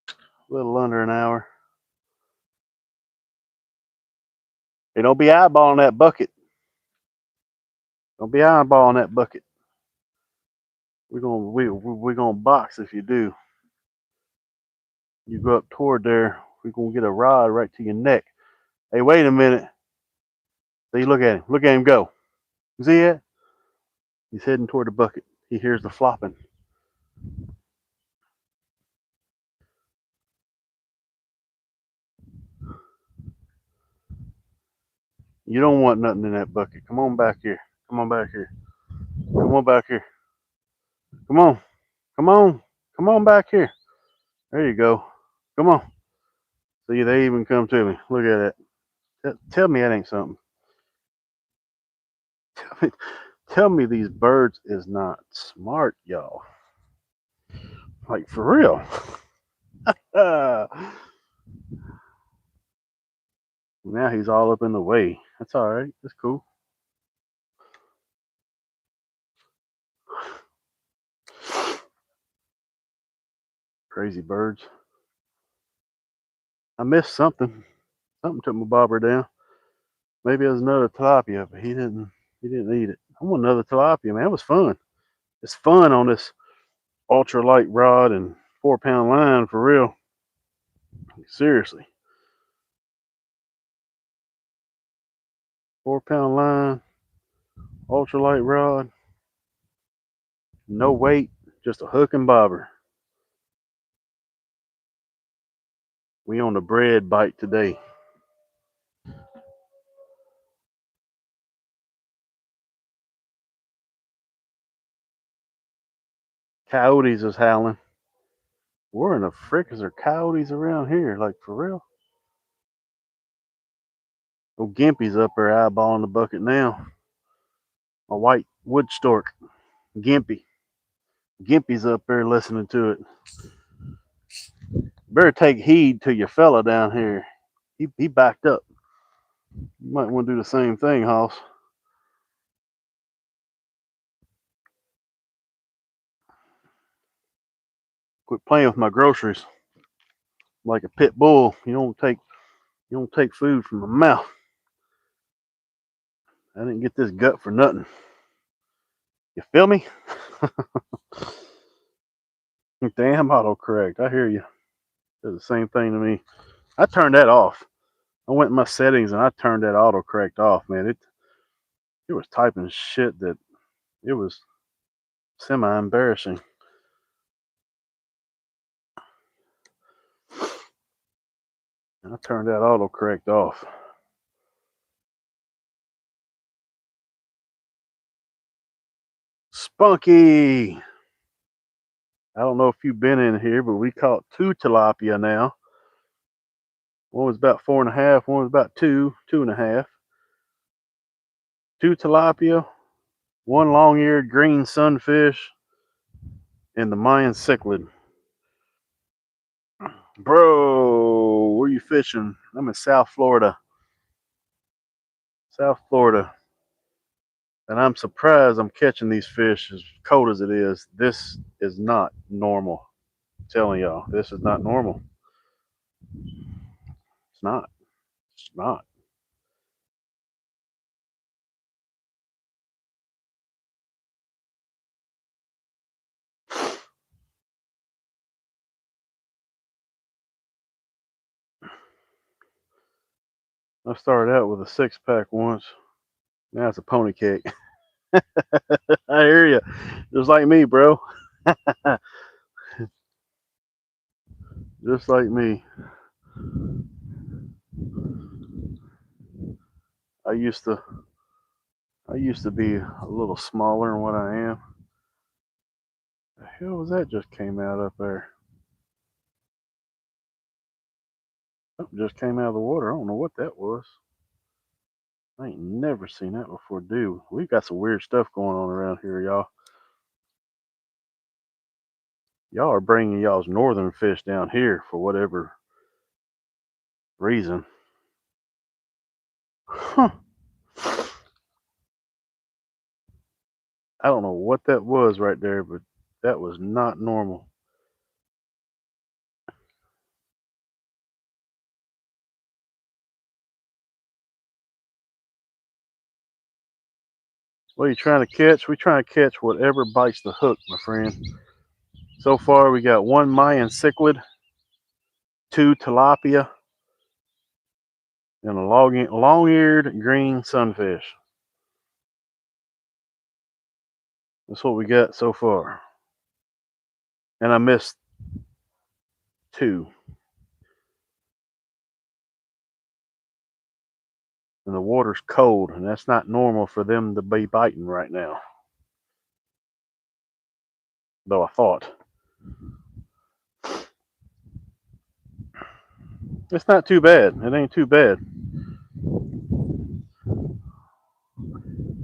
A little under an hour. Hey, don't be eyeballing that bucket. Don't be eyeballing that bucket. We're gonna box if you do. You go up toward there, we're gonna get a rod right to your neck. Hey, wait a minute. See, look at him. Look at him go. You see it? He's heading toward the bucket. He hears the flopping. You don't want nothing in that bucket. Come on back here. Come on back here. Come on back here. Come on. Come on. Come on back here. There you go. Come on. See, they even come to me. Look at that. Tell me that ain't something. Tell me, tell me these birds is not smart, y'all. Like for real. Uh, now he's all up in the way. That's all right. That's cool. Crazy birds. I missed something. Something took my bobber down. Maybe it was another tilapia, but he didn't. He didn't eat it. I want another tilapia, man. It was fun. It's fun on this ultralight rod and 4 pound line for real. Seriously, 4 pound line, ultralight rod, no weight, just a hook and bobber. We on the bread bite today. Coyotes is howling. Where in the frick is there coyotes around here? Like for real? Oh, Gimpy's up there eyeballing the bucket now. A white wood stork. Gimpy. Gimpy's up there listening to it. Better take heed to your fella down here. He backed up. You might want to do the same thing, Hoss. Quit playing with my groceries like a pit bull. You don't take food from my mouth. I didn't get this gut for nothing. You feel me? Damn autocorrect. I hear you. Does the same thing to me. I turned that off. I went in my settings and I turned that autocorrect off, man. It was typing shit that it was semi embarrassing. I turned that autocorrect off. Spunky. I don't know if you've been in here, but we caught 2 tilapia now. One was about 4.5, one was about 2.5. 2 tilapia, one long-eared green sunfish, and the Mayan cichlid. Bro, where you fishing? I'm in South Florida. South Florida. And I'm surprised I'm catching these fish as cold as it is. This is not normal. I'm telling y'all, this is not normal. It's not. It's not. I started out with a 6 pack once. Now it's a pony cake. I hear you. Just like me, bro. Just like me. I used to I used to be a little smaller than what I am. The hell was that just came out up there? Something just came out of the water. I don't know what that was. I ain't never seen that before, dude. We got some weird stuff going on around here, y'all. Y'all are bringing y'all's northern fish down here for whatever reason. Huh. I don't know what that was right there, but that was not normal. What are you trying to catch? We're trying to catch whatever bites the hook, my friend. So far, we got one Mayan cichlid, two tilapia, and a long-eared green sunfish. That's what we got so far. And I missed two. And the water's cold, and that's not normal for them to be biting right now. Though I thought. It's not too bad. It ain't too bad.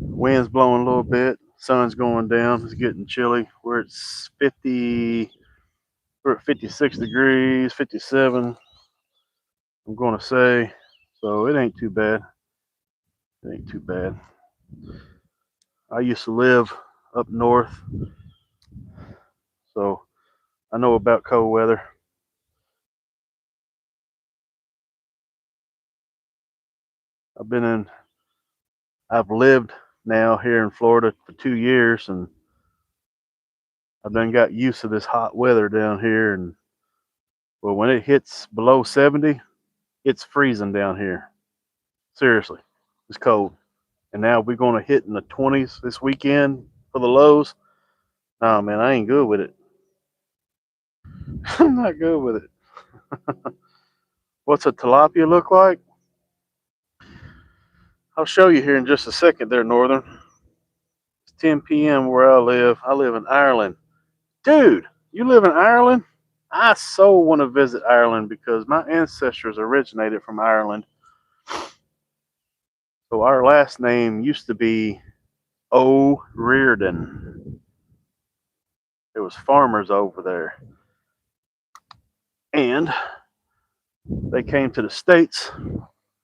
Wind's blowing a little bit. Sun's going down. It's getting chilly. We're at 50. We're at 56 degrees, 57. I'm going to say. So it ain't too bad. It ain't too bad. I used to live up north, so I know about cold weather. I've lived now here in Florida for 2 years, and I've done got used to this hot weather down here. And well, when it hits below 70, it's freezing down here. Seriously, it's cold. And now we're going to hit in the 20s this weekend for the lows. Oh man, I ain't good with it. I'm not good with it. What's a tilapia look like? I'll show you here in just a second there, Northern. It's 10 p.m. where I live. I live in Ireland. Dude, you live in Ireland? I so want to visit Ireland because my ancestors originated from Ireland. So our last name used to be O'Riordan. There was farmers over there. And they came to the States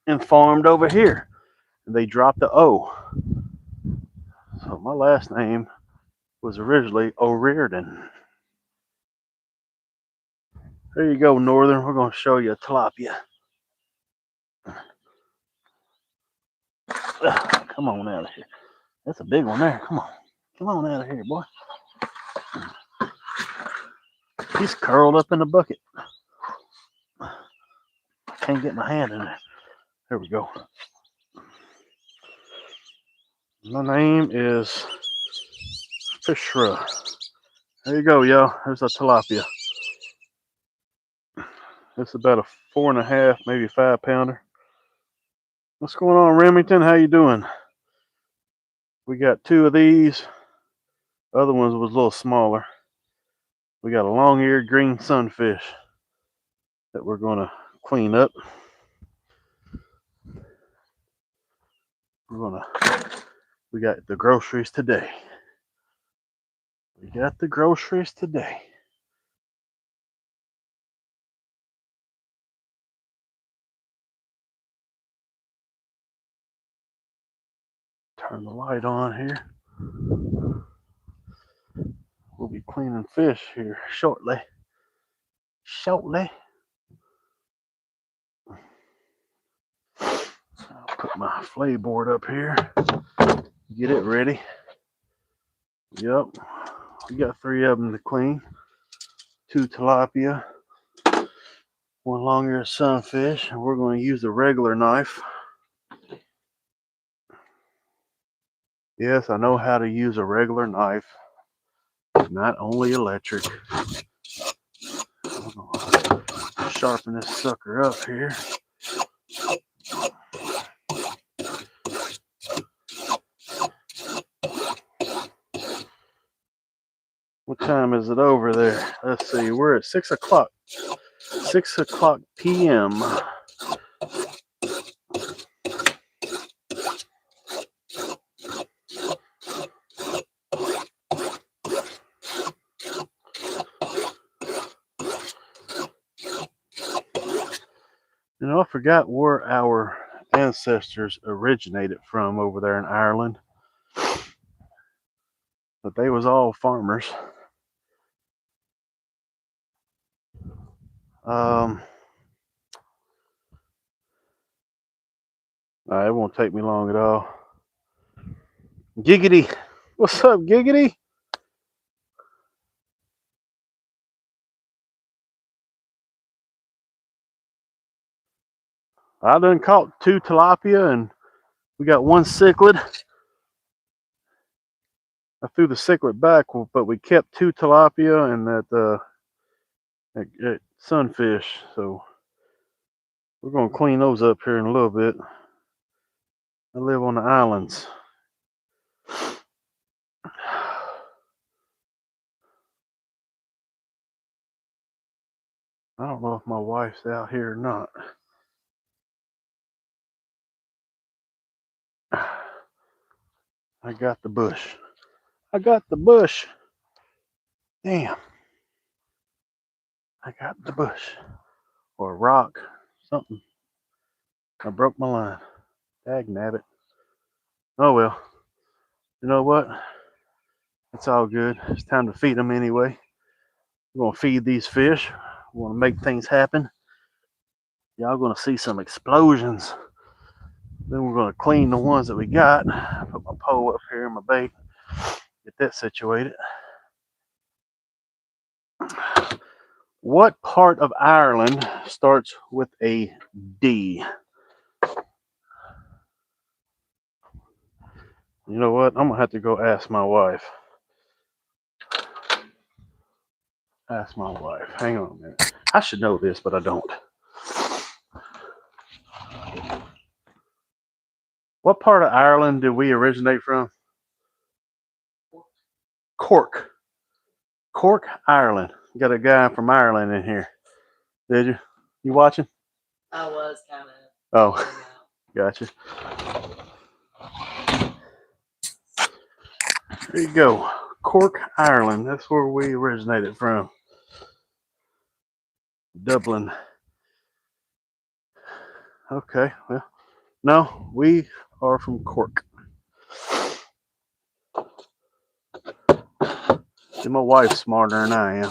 and farmed over here. And they dropped the O. So my last name was originally O'Riordan. There you go, Northern. We're going to show you a tilapia. Ugh, come on out of here. That's a big one there. Come on. Come on out of here, boy. He's curled up in the bucket. Can't get my hand in there. There we go. My name is Fishra. There you go, y'all. There's a tilapia. It's about a 4.5, maybe 5 pounder. What's going on, Remington? How you doing? We got two of these. The other ones was a little smaller. We got a long-eared green sunfish that we're going to clean up. We got the groceries today. We got the groceries today. Turn the light on here. We'll be cleaning fish here shortly. I'll put my flay board up here. Get it ready. Yep. We got 3 of them to clean. 2 tilapia. 1 long-eared sunfish. And we're going to use a regular knife. Yes, I know how to use a regular knife. Not only electric. I'm going to sharpen this sucker up here. What time is it over there? Let's see. We're at 6 o'clock. 6 o'clock p.m. You know, I forgot where our ancestors originated from over there in Ireland, but they was all farmers. It won't take me long at all. Giggity, what's up, Giggity? I done caught 2 tilapia and we got 1 cichlid. I threw the cichlid back, but we kept 2 tilapia and that sunfish. So we're gonna clean those up here in a little bit. I live on the islands. I don't know if my wife's out here or not. I got the bush. I got the bush. Damn. I got the bush. Or a rock. Something. I broke my line. Dag nabbit. Oh well. You know what? It's all good. It's time to feed them anyway. We're going to feed these fish. We want to make things happen. Y'all going to see some explosions. Then we're going to clean the ones that we got. Put my pole up here in my bait. Get that situated. What part of Ireland starts with a D? You know what? I'm going to have to go ask my wife. Ask my wife. Hang on a minute. I should know this, but I don't. What part of Ireland did we originate from? Cork. Cork, Ireland. Got a guy from Ireland in here. Did you? You watching? I was kind of. Oh, gotcha. There you go. Cork, Ireland. That's where we originated from. Dublin. Okay, well, no, we are from Cork. See, my wife's smarter than I am.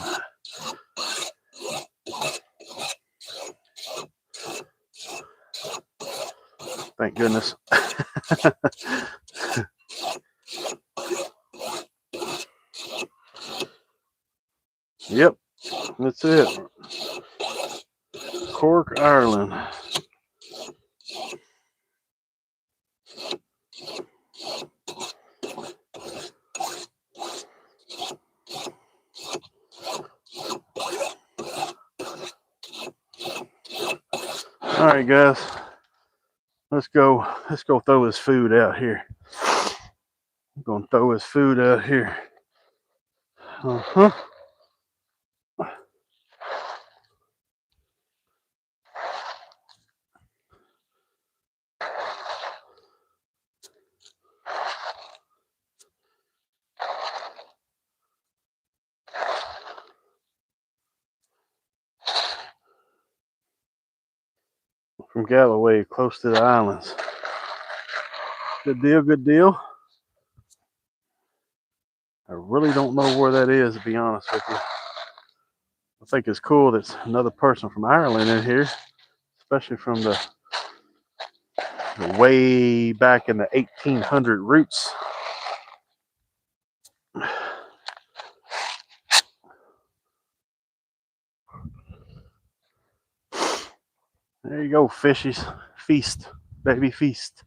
Thank goodness. Yep, that's it. Cork, Ireland. All right, guys. Let's go throw his food out here. I'm gonna throw his food out here. Uh-huh. From Galloway, close to the islands. Good deal, good deal. I really don't know where that is, to be honest with you. I think it's cool that another person from Ireland in here, especially from the way back in the 1800 roots. There you go, fishies. Feast, baby, feast.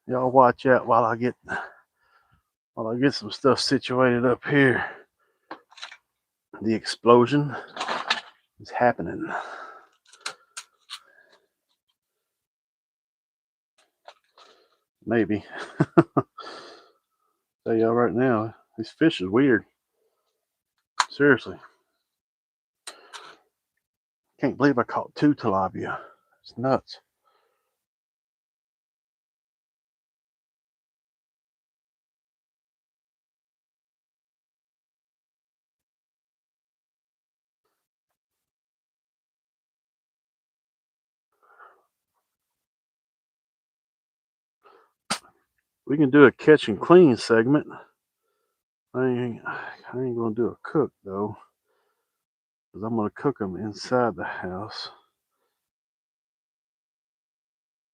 Y'all watch out while I get some stuff situated up here. The explosion is happening. Maybe. Tell y'all right now, this fish is weird. Seriously. Can't believe I caught 2 tilapia. It's nuts. We can do a catch and clean segment. I ain't gonna do a cook though, because I'm gonna cook them inside the house,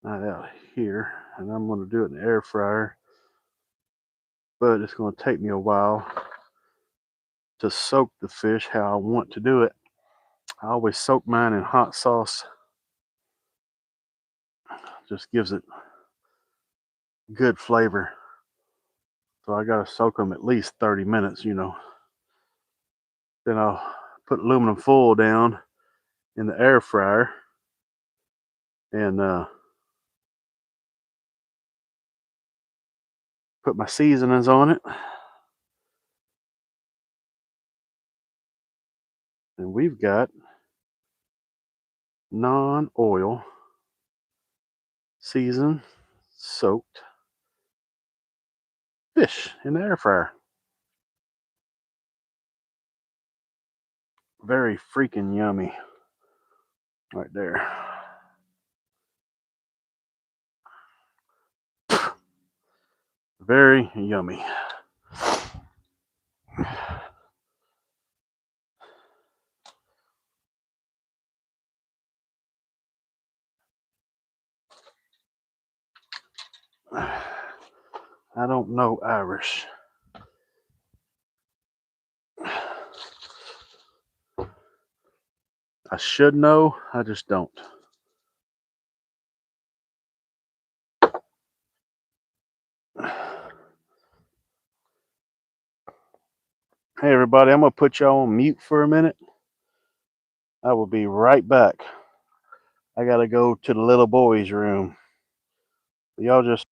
not out here. And I'm gonna do it in the air fryer, but it's gonna take me a while to soak the fish how I want to do it. I always soak mine in hot sauce. Just gives it good flavor. So I gotta soak them at least 30 minutes, Then I'll put aluminum foil down in the air fryer and put my seasonings on it. And we've got non-oil, seasoned, soaked fish in the air fryer. Very freaking yummy right there. Very yummy. I don't know Irish. I should know, I just don't. Hey everybody, I'm gonna put y'all on mute for a minute. I will be right back. I gotta go to the little boy's room. Y'all just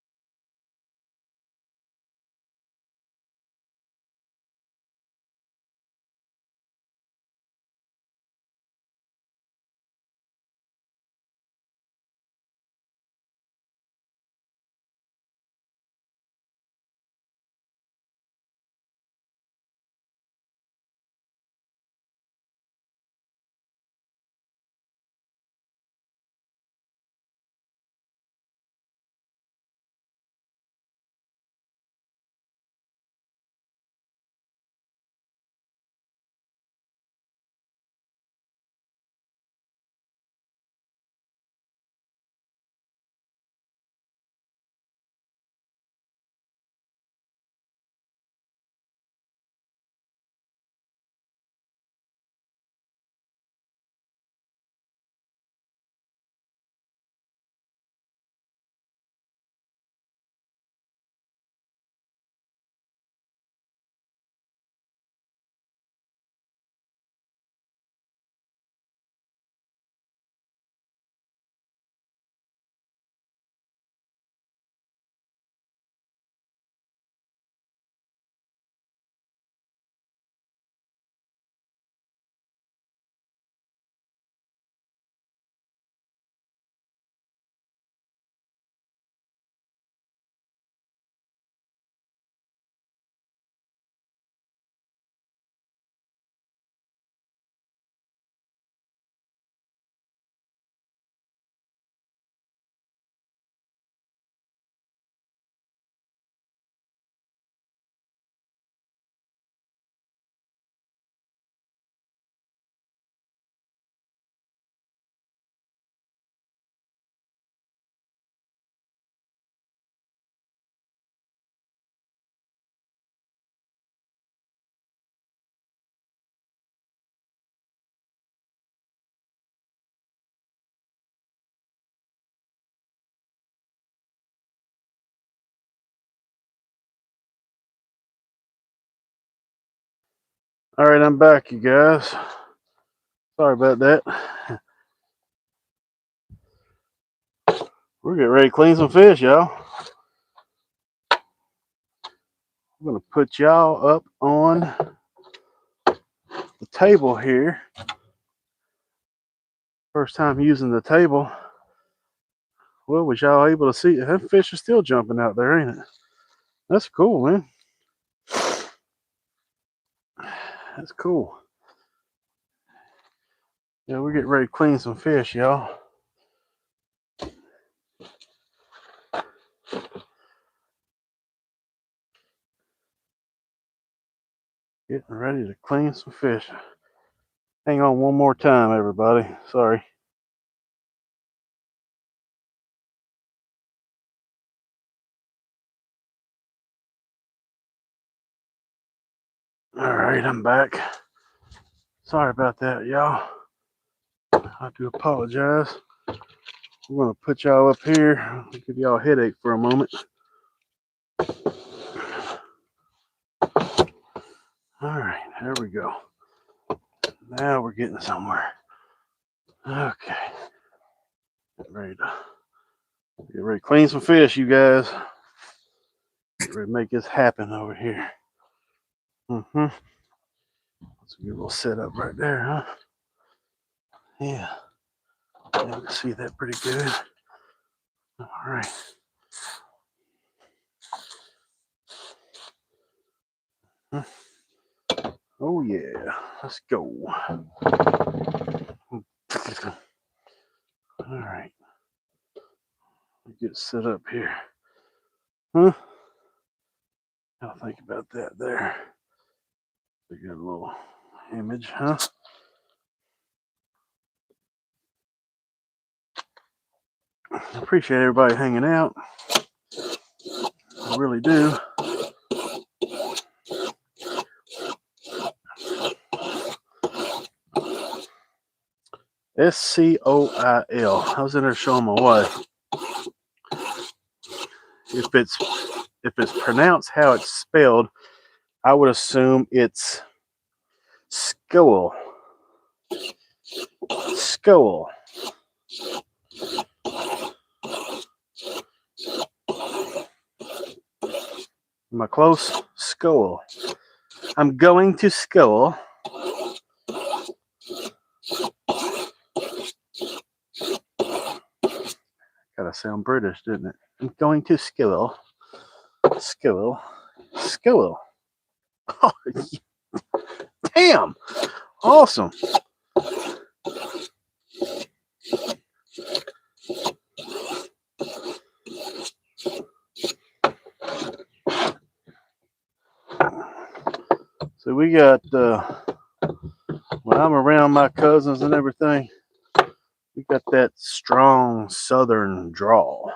all right, I'm back, you guys. Sorry about that. We're getting ready to clean some fish, y'all. I'm gonna put y'all up on the table here. First time using the table. Well, was y'all able to see? That fish is still jumping out there, ain't it? That's cool, man. That's cool. Yeah, we're getting ready to clean some fish, y'all. Getting ready to clean some fish. Hang on one more time, everybody. Sorry. All right, I'm back. Sorry about that, y'all. I do apologize. I'm going to put y'all up here. Give y'all a headache for a moment. All right, there we go. Now we're getting somewhere. Okay. Get ready to clean some fish, you guys. Get ready to make this happen over here. That's a good little setup right there, huh? Yeah. You can see that pretty good. All right. Oh yeah. Let's go. All right. Get set up here. Huh? I'll think about that there. We got a little image, huh? I appreciate everybody hanging out. I really do. SCOIL. I was in there showing my wife. If it's pronounced how it's spelled, I would assume it's Skoal. Skoal. Am I close? Skoal. I'm going to school. Gotta sound British, didn't it? I'm going to school. School. School. Oh, damn. Awesome. So we got, when I'm around my cousins and everything, we got that strong southern drawl.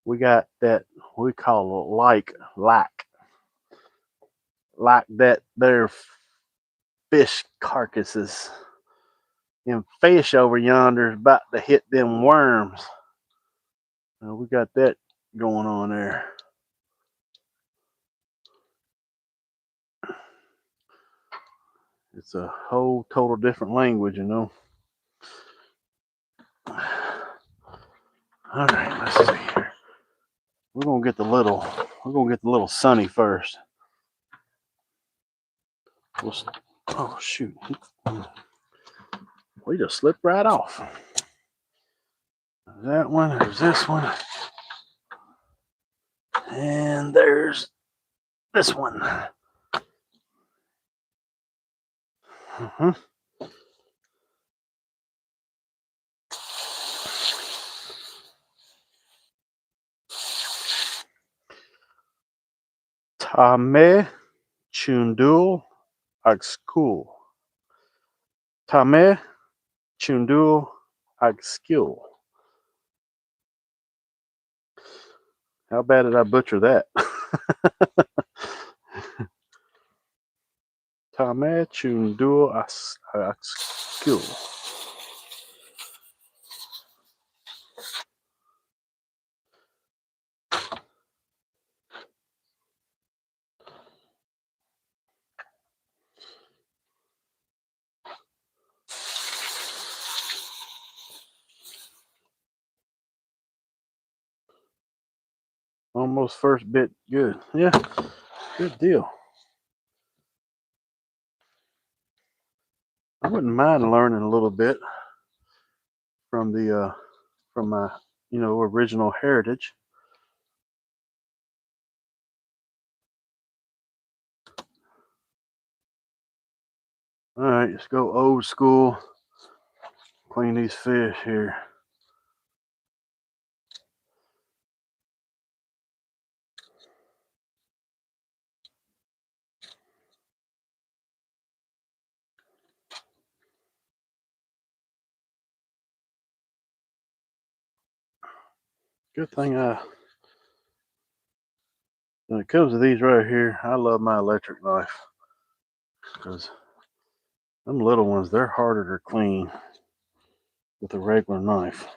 We got that, we call it like that there fish carcasses. Them fish over yonder is about to hit them worms. We got that going on there. It's a whole total different language, you know. All right, let's see here. We're gonna get the little Sunny first. Oh shoot! We just slipped right off. That one. There's this one, and there's this one. Tame chundul agskul. Tame chundul agskul. How bad did I butcher that? Tame chundul agskul. Almost first bit good. Yeah, good deal. I wouldn't mind learning a little bit from the from my original heritage. All right, let's go old school. Clean these fish here. Good thing when it comes to these right here, I love my electric knife because them little ones, they're harder to clean with a regular knife.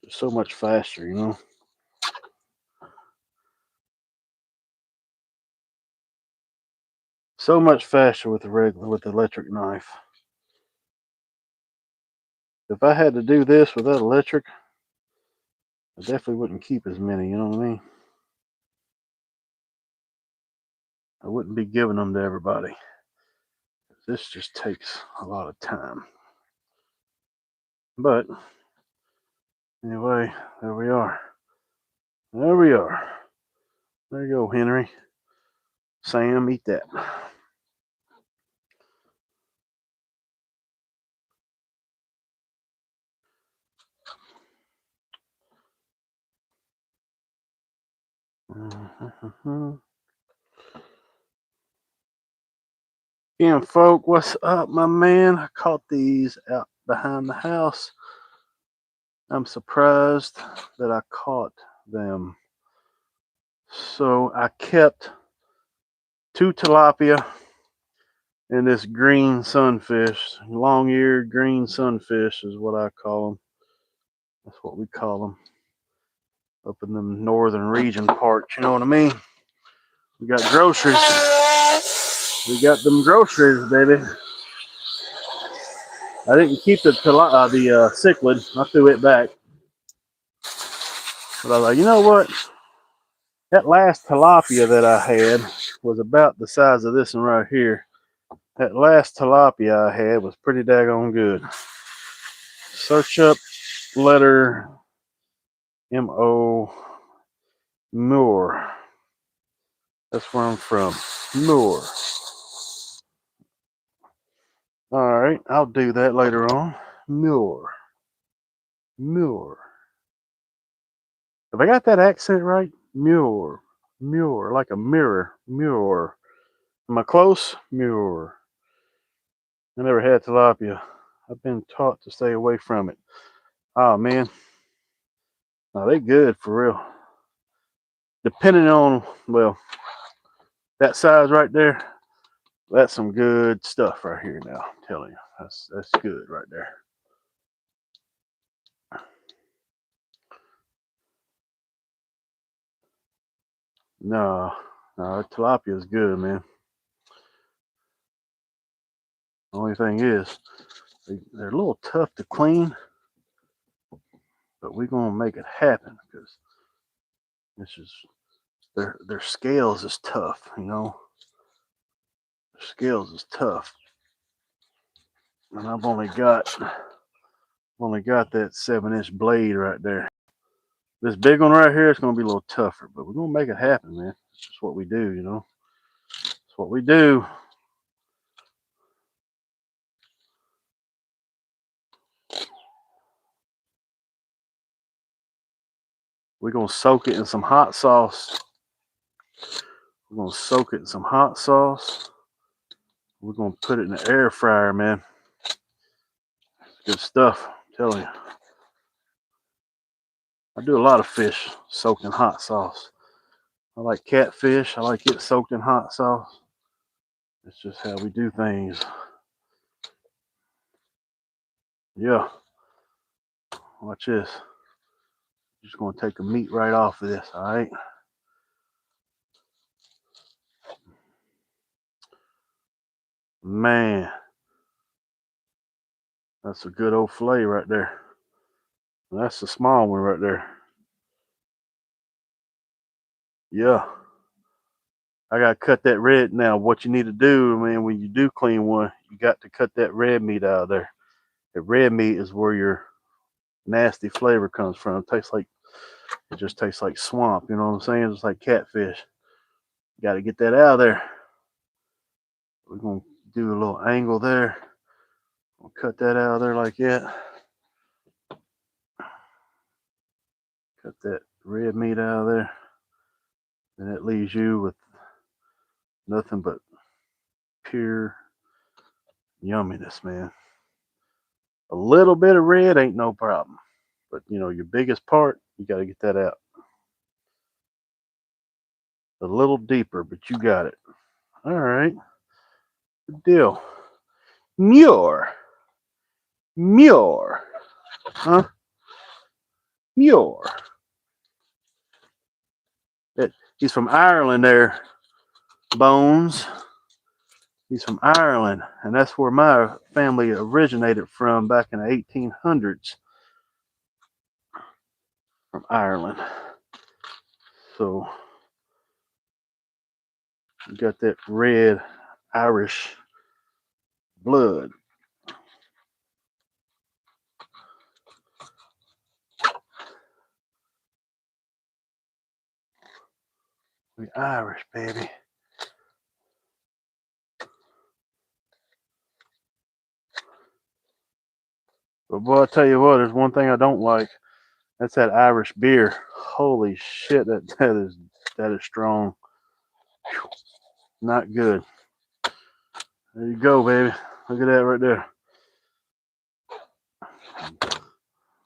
It's so much faster, you know. So much faster with the electric knife. If I had to do this without electric, I definitely wouldn't keep as many, you know what I mean? I wouldn't be giving them to everybody. This just takes a lot of time. But anyway, there we are. There we are. There you go, Henry. Sam, eat that. Again, folk, what's up, my man? I caught these out behind the house. I'm surprised that I caught them. So I kept 2 tilapia and this green sunfish. Long-eared green sunfish is what I call them. That's what we call them up in the northern region parts. You know what I mean? We got groceries. We got them groceries, baby. I didn't keep the cichlid. I threw it back. But I was like, you know what? That last tilapia that I had was about the size of this one right here. That last tilapia I had was pretty daggone good. Search up letter M-O, Moore. That's where I'm from. Moore. All right, I'll do that later on. Moore. Moore. Have I got that accent right? Muir. Muir. Like a mirror. Muir. Am I close? Muir. I never had tilapia. I've been taught to stay away from it. Oh, man. No, they good for real. Depending on, well, that size right there, that's some good stuff right here now. I'm telling you. That's good right there. No, tilapia is good, man. Only thing is, they're a little tough to clean, but we're gonna make it happen because this is their scales is tough, you know. Their scales is tough, and I've only got that 7-inch blade right there. This big one right here is gonna be a little tougher, but we're gonna make it happen, man. It's just what we do, you know. It's what we do. We're gonna soak it in some hot sauce. We're gonna soak it in some hot sauce. We're gonna put it in the air fryer, man. It's good stuff. I'm telling you. I do a lot of fish soaked in hot sauce. I like catfish. I like it soaked in hot sauce. It's just how we do things. Yeah. Watch this. Just gonna take the meat right off of this, all right? Man, that's a good old fillet right there. That's the small one right there. Yeah. I gotta cut that red. Now, what you need to do, man, when you do clean one, you got to cut that red meat out of there. The red meat is where your nasty flavor comes from. It just tastes like swamp. You know what I'm saying? It's like catfish. You got to get that out of there. We're gonna do a little angle there. We'll cut that out of there like that. Cut that red meat out of there. And it leaves you with nothing but pure yumminess, man. A little bit of red ain't no problem. But you know, your biggest part, you got to get that out. A little deeper, but you got it. All right. Good deal. Muir. Muir. Huh? Muir. He's from Ireland there, Bones. He's from Ireland, and that's where my family originated from back in the 1800s, from Ireland. So you got that red Irish blood. We Irish, baby. But boy, I tell you what, there's one thing I don't like. That's that Irish beer. Holy shit, that is strong. Whew. Not good. There you go, baby. Look at that right there.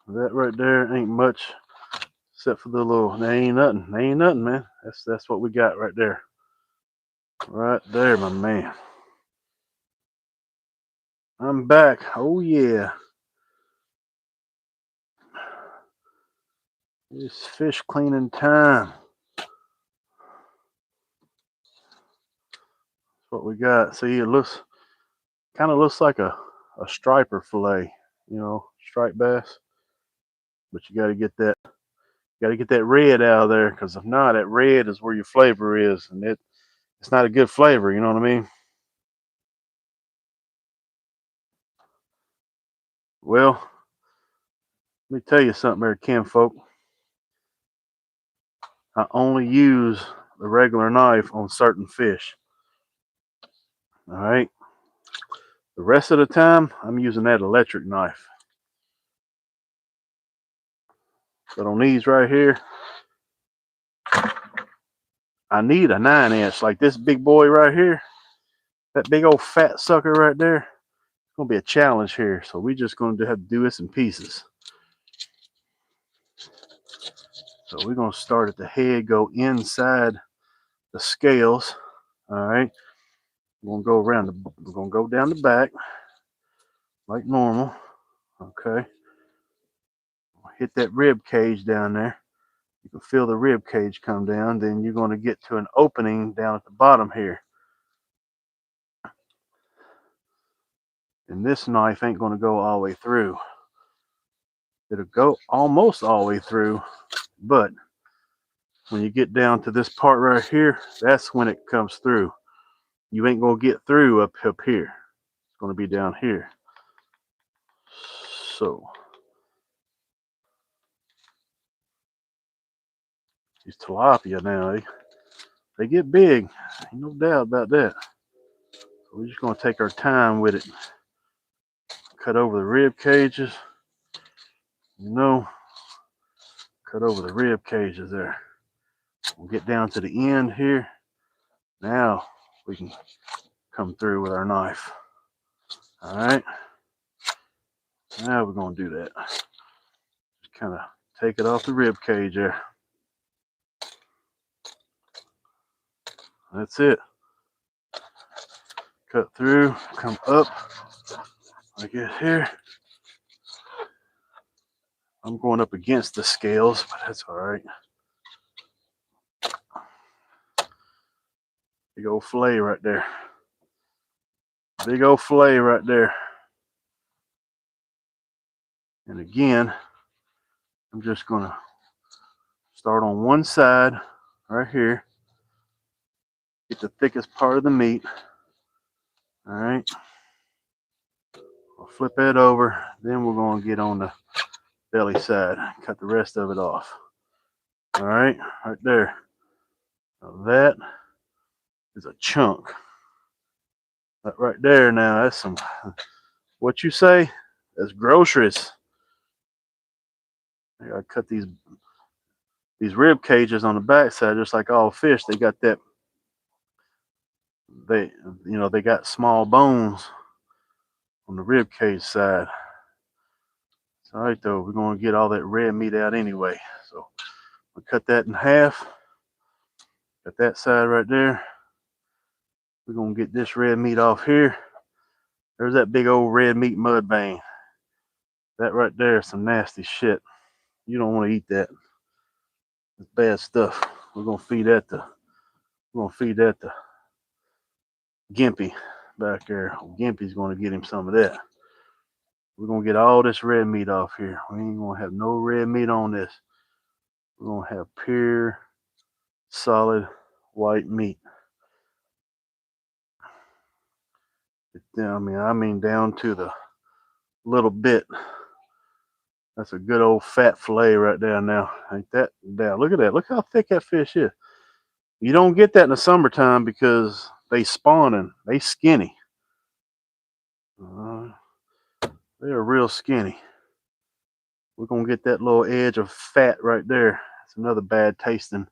That right there ain't much except for the little. There ain't nothing. There ain't nothing, man. That's what we got right there. Right there, my man. I'm back. Oh yeah. It's fish cleaning time. That's what we got. See, it kind of looks like a striper fillet, you know, striped bass. But you got to get that red out of there, because if not, that red is where your flavor is, and it's not a good flavor. You know what I mean? Well, let me tell you something, there, kinfolk. I only use the regular knife on certain fish. All right. The rest of the time, I'm using that electric knife. But on these right here, I need a 9-inch, like this big boy right here. That big old fat sucker right there. It's gonna be a challenge here. So we just gonna have to do this in pieces. So we're gonna start at the head, go inside the scales. All right. We're gonna go down the back like normal. Okay. Hit that rib cage down there. You can feel the rib cage come down. Then you're gonna get to an opening down at the bottom here. And this knife ain't gonna go all the way through. It'll go almost all the way through, but when you get down to this part right here, that's when it comes through. You ain't gonna get through up here. It's gonna be down here. So these tilapia now, they get big. Ain't no doubt about that. So we're just gonna take our time with it. Cut over the rib cages. You know, cut over the rib cages there. We'll get down to the end here. Now we can come through with our knife. All right. Now we're gonna do that. Just kind of take it off the rib cage there. That's it. Cut through, come up like this here. I'm going up against the scales, but that's all right. Big old fillet right there. Big old fillet right there. And again, I'm just gonna start on one side right here. Get the thickest part of the meat. All right. We'll flip that over. Then we're going to get on the belly side. Cut the rest of it off. All right. Right there. Now that is a chunk. That right there now, that's some, what you say? That's groceries. I gotta cut these rib cages on the back side, just like all fish. They got that, they got small bones on the rib cage side. It's all right though. We're gonna get all that red meat out anyway. So we'll cut that in half. Got that side right there. We're gonna get this red meat off here. There's that big old red meat mud vein. That right there is some nasty shit. You don't want to eat that. It's bad stuff. We're gonna feed that to Gimpy back there. Gimpy's gonna get him some of that. We're gonna get all this red meat off here. We ain't gonna have no red meat on this. We're gonna have pure, solid white meat. I mean down to the little bit. That's a good old fat fillet right there now. Ain't that down? Look at that. Look how thick that fish is. You don't get that in the summertime because they spawning. They skinny. They're real skinny. We're gonna get that little edge of fat right there. It's another bad tasting.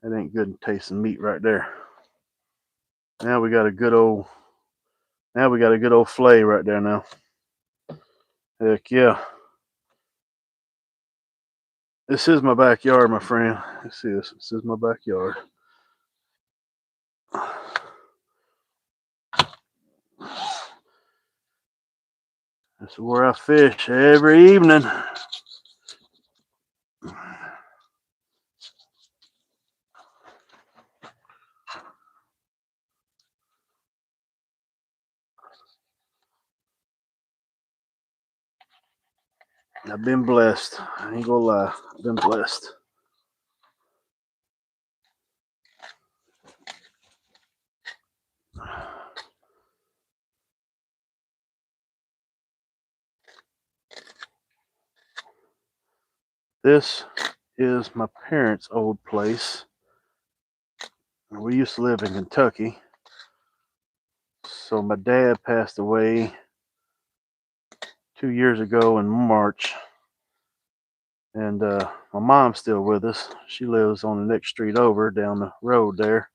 That ain't good tasting meat right there. Now we got a good old fillet right there now. Heck yeah. This is my backyard, my friend. Let's see this. This is my backyard. This is where I fish every evening. I've been blessed. I ain't gonna lie. I've been blessed. This is my parents' old place. We used to live in Kentucky. So my dad passed away 2 years ago in March. And my mom's still with us. She lives on the next street over down the road there.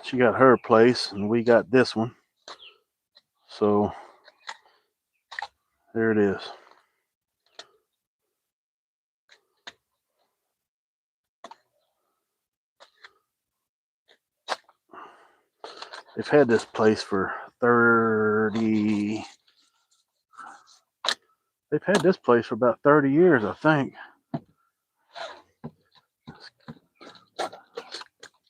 She got her place and we got this one. So there it is. They've had this place for 30. They've had this place for about 30 years, I think.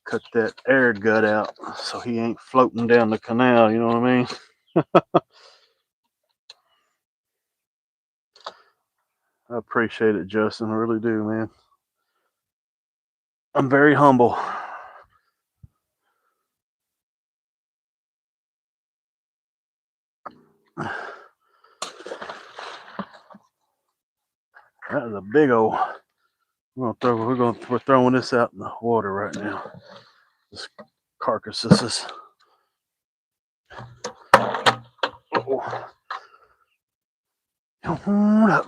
Cut that air gut out so he ain't floating down the canal, you know what I mean? I appreciate it, Justin. I really do, man. I'm very humble. That is a big old. We're throwing this out in the water right now. This carcasses. Oh. Hold up.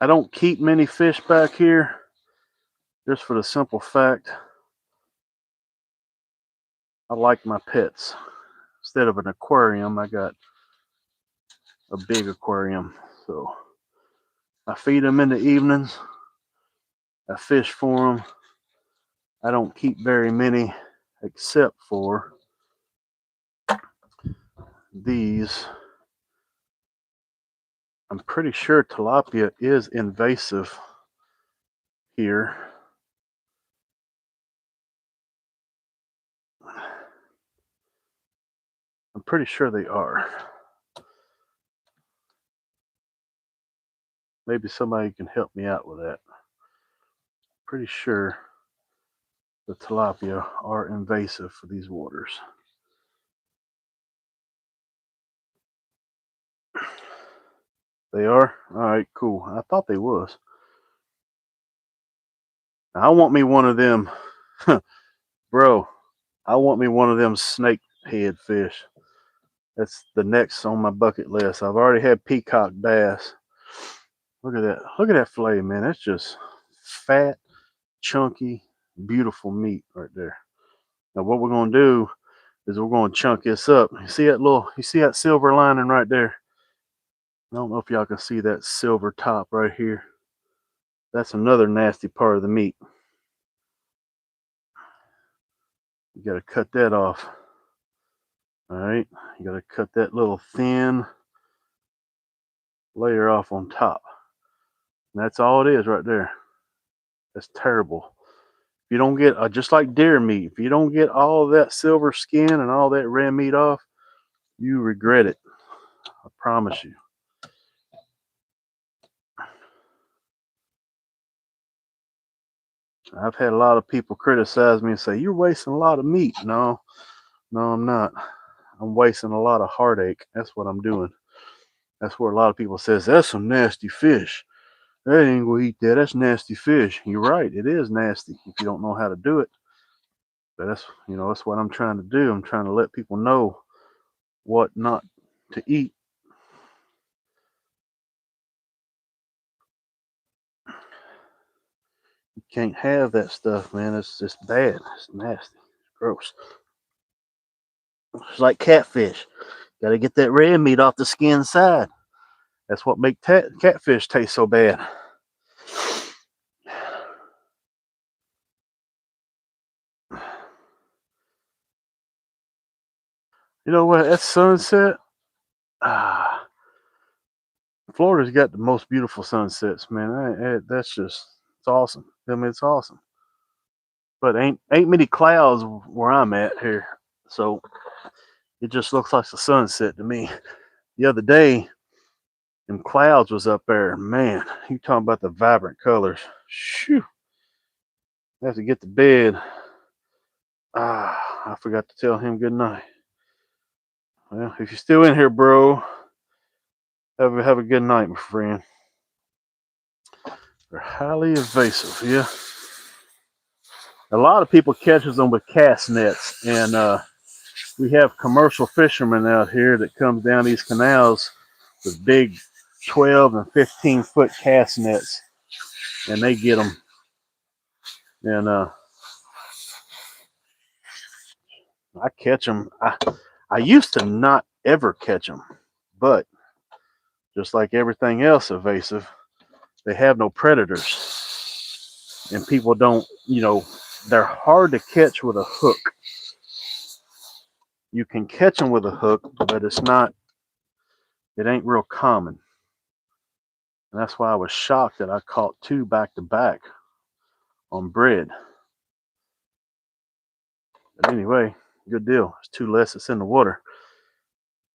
I don't keep many fish back here, just for the simple fact I like my pets. Instead of an aquarium, I got a big aquarium. So I feed them in the evenings. I fish for them. I don't keep very many except for these. I'm pretty sure tilapia is invasive here. I'm pretty sure they are. Maybe somebody can help me out with that. Pretty sure the tilapia are invasive for these waters. They are? Alright, cool. I thought they was. I want me one of them, bro. I want me one of them snake head fish. That's the next on my bucket list. I've already had peacock bass. Look at that. Look at that fillet, man. That's just fat, chunky, beautiful meat right there. Now what we're gonna do is we're gonna chunk this up. You see that silver lining right there? I don't know if y'all can see that silver top right here. That's another nasty part of the meat. You gotta cut that off. Alright. You gotta cut that little thin layer off on top. And that's all it is right there. That's terrible. If you don't get, just like deer meat, if you don't get all that silver skin and all that red meat off, you regret it. I promise you. I've had a lot of people criticize me and say, you're wasting a lot of meat. No, I'm not. I'm wasting a lot of heartache. That's what I'm doing. That's where a lot of people says, that's some nasty fish. That ain't gonna eat that. That's nasty fish. You're right. It is nasty if you don't know how to do it. But that's what I'm trying to do. I'm trying to let people know what not to eat. You can't have that stuff, man. It's just bad. It's nasty. It's gross. It's like catfish. Got to get that red meat off the skin side. That's what makes catfish taste so bad. You know what? That sunset. Florida's got the most beautiful sunsets, man. That's just, it's awesome. I mean, it's awesome. But ain't many clouds where I'm at here, so it just looks like the sunset to me. The other day, them clouds was up there. Man, you talking about the vibrant colors. Shoo. I have to get to bed. I forgot to tell him good night. Well, if you're still in here, bro, have a good night, my friend. They're highly invasive, yeah. A lot of people catches them with cast nets, and we have commercial fishermen out here that comes down these canals with big 12 and 15-foot cast nets, and they get them. And I catch them. I used to not ever catch them, but just like everything else invasive, they have no predators, and people don't. They're hard to catch with a hook. You can catch them with a hook, but it's not. It ain't real common, and that's why I was shocked that I caught two back to back on bread. But anyway, good deal. There's two less that's in the water,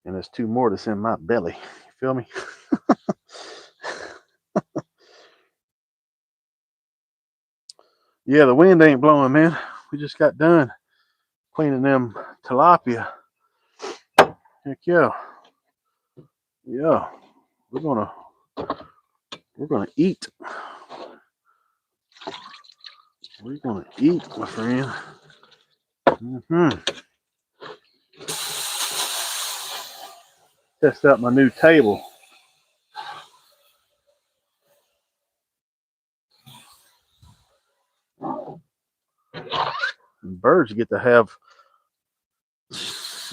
and there's two more that's in my belly. You feel me? Yeah, the wind ain't blowing, man. We just got done cleaning them tilapia. Heck yeah. Yeah. We're gonna eat. We're gonna eat, my friend. Test out my new table. And birds get to have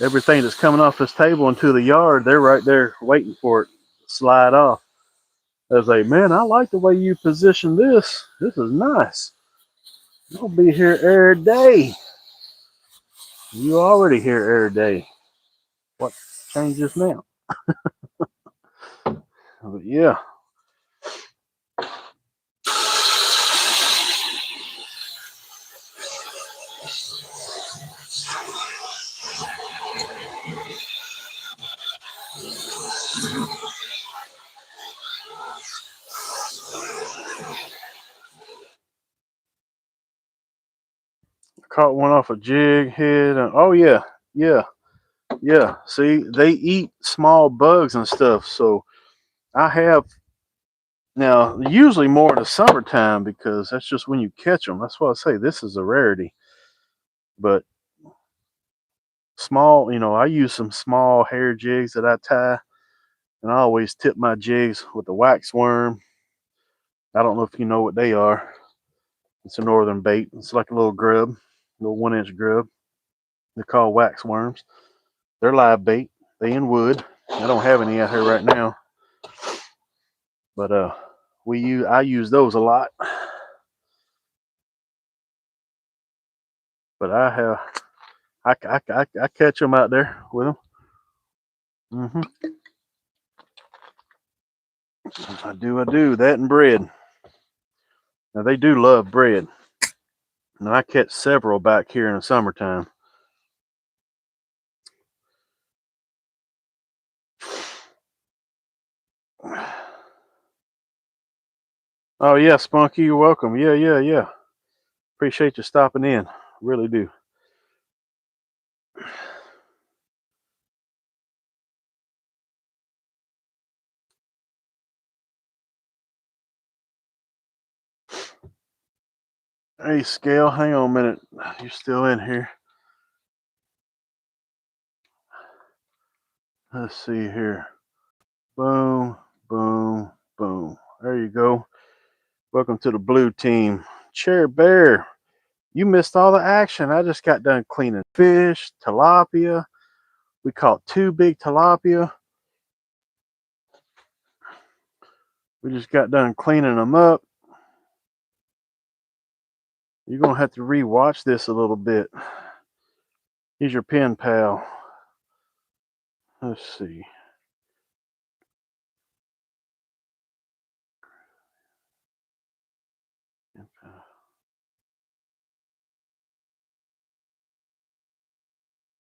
everything that's coming off this table into the yard. They're right there waiting for it to slide off. I was like, man, I like the way you position this. This is nice. You'll be here every day. You already here every day. What changes now? But yeah. caught one off a jig head. Oh yeah, yeah, yeah. See, they eat small bugs and stuff. So I have now usually more in the summertime because that's just when you catch them. That's why I say this is a rarity. But small, I use some small hair jigs that I tie, and I always tip my jigs with a wax worm. I don't know if you know what they are. It's a northern bait. It's like a little grub, little 1-inch grub. They're called wax worms. They're live bait. They in wood. I don't have any out here right now, but I use those a lot. But I catch them out there with them. I do that and bread. Now they do love bread. Now I catch several back here in the summertime. Oh yeah, Spunky, you're welcome. Yeah. Appreciate you stopping in. Really do. Hey, Scale, hang on a minute. You're still in here. Let's see here. Boom, boom, boom. There you go. Welcome to the blue team. Chair Bear, you missed all the action. I just got done cleaning fish, tilapia. We caught 2 big tilapia. We just got done cleaning them up. You're going to have to re-watch this a little bit. Here's your pen pal. Let's see.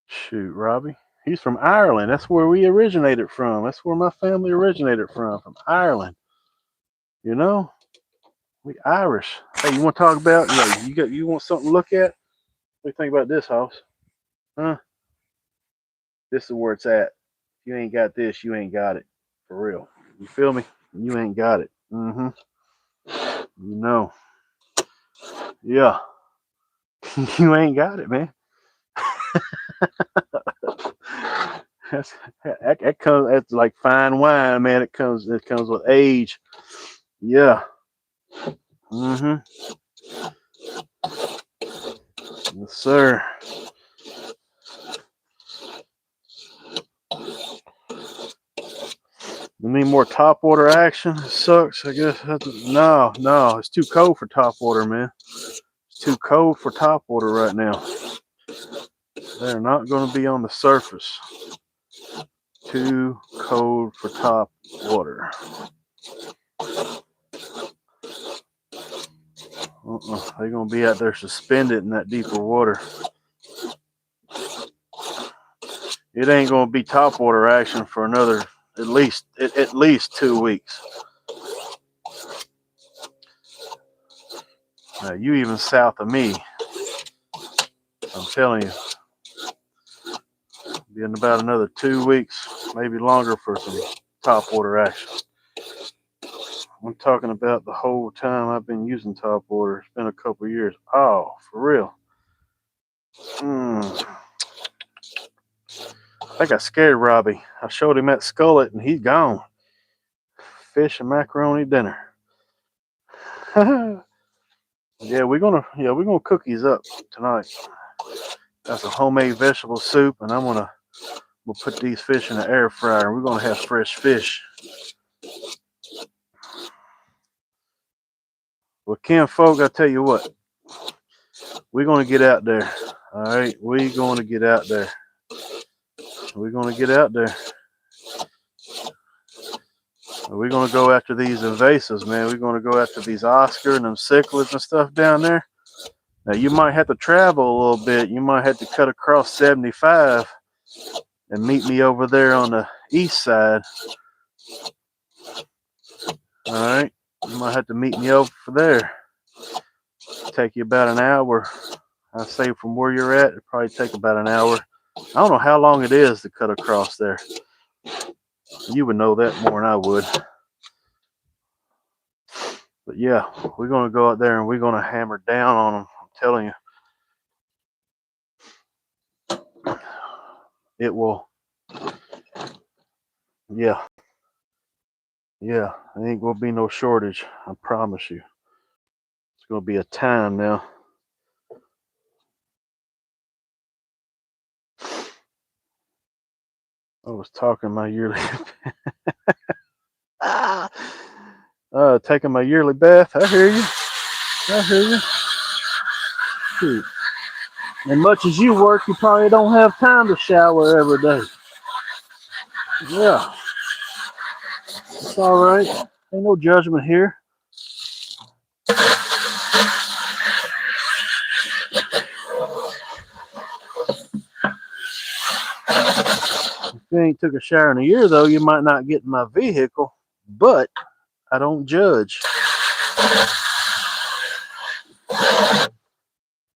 Shoot, Robbie. He's from Ireland. That's where we originated from. That's where my family originated from Ireland. You know, we Irish. Hey, you want to talk about? Yeah, you want something to look at? What do you think about this house? Huh? This is where it's at. If you ain't got this, you ain't got it. For real. You feel me? You ain't got it. Mm-hmm. You know. Yeah. You ain't got it, man. that comes. That's like fine wine, man. It comes with age. Yeah. Mm-hmm. Yes, sir. You need more top water action? It sucks, I guess. No, it's too cold for top water, man. It's too cold for top water right now. They're not going to be on the surface. Too cold for top water. They're going to be out there suspended in that deeper water. It ain't going to be top water action for another at least 2 weeks. Now, you even south of me, I'm telling you, be in about another 2 weeks, maybe longer for some top water action. I'm talking about the whole time I've been using top water. It's been a couple years. Oh, for real. I think I scared Robbie. I showed him that skullet and he's gone. Fish and macaroni dinner. we're gonna cook these up tonight. That's a homemade vegetable soup, and we'll put these fish in the air fryer. We're gonna have fresh fish. Well, Ken Folk, I tell you what, we're gonna get out there. All right, we're gonna get out there. We're gonna get out there. We're gonna go after these invasives, man. We're gonna go after these Oscar and them cichlids and stuff down there. Now you might have to travel a little bit. You might have to cut across 75 and meet me over there on the east side. All right, you might have to meet me over there. Take you about an hour I say from where you're at, it'd probably take about an hour. I don't know how long it is to cut across there. You would know that more than I would. But yeah, we're gonna go out there and we're gonna hammer down on them. I'm telling you, it will. Yeah, yeah. There ain't gonna be no shortage. I promise you. It's gonna be a time now. I was talking my yearly, taking my yearly bath. I hear you. I hear you. Shoot. As much as you work, you probably don't have time to shower every day. Yeah, it's all right. Ain't no judgment here. If you ain't took a shower in a year, though, you might not get in my vehicle. But I don't judge.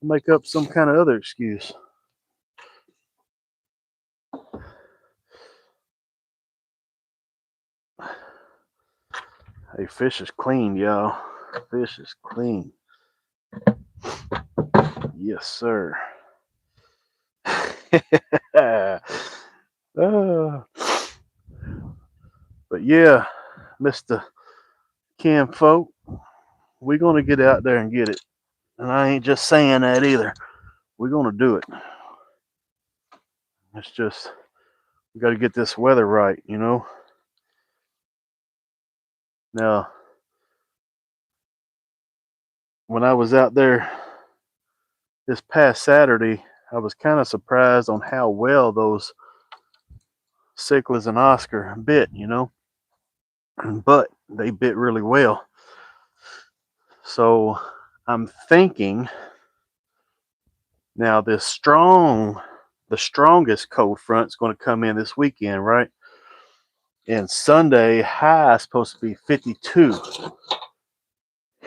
Make up some kind of other excuse. Hey, fish is clean, y'all. Fish is clean. Yes, sir. uh, but yeah, Mr. Kim Folk, we're gonna get out there and get it. And I ain't just saying that either. We're gonna do it. It's just we got to get this weather right, you know. Now, when I was out there this past Saturday, I was kind of surprised on how well those cichlids and Oscar bit, you know. But they bit really well. So I'm thinking now the strongest cold front is going to come in this weekend, right? And Sunday high is supposed to be 52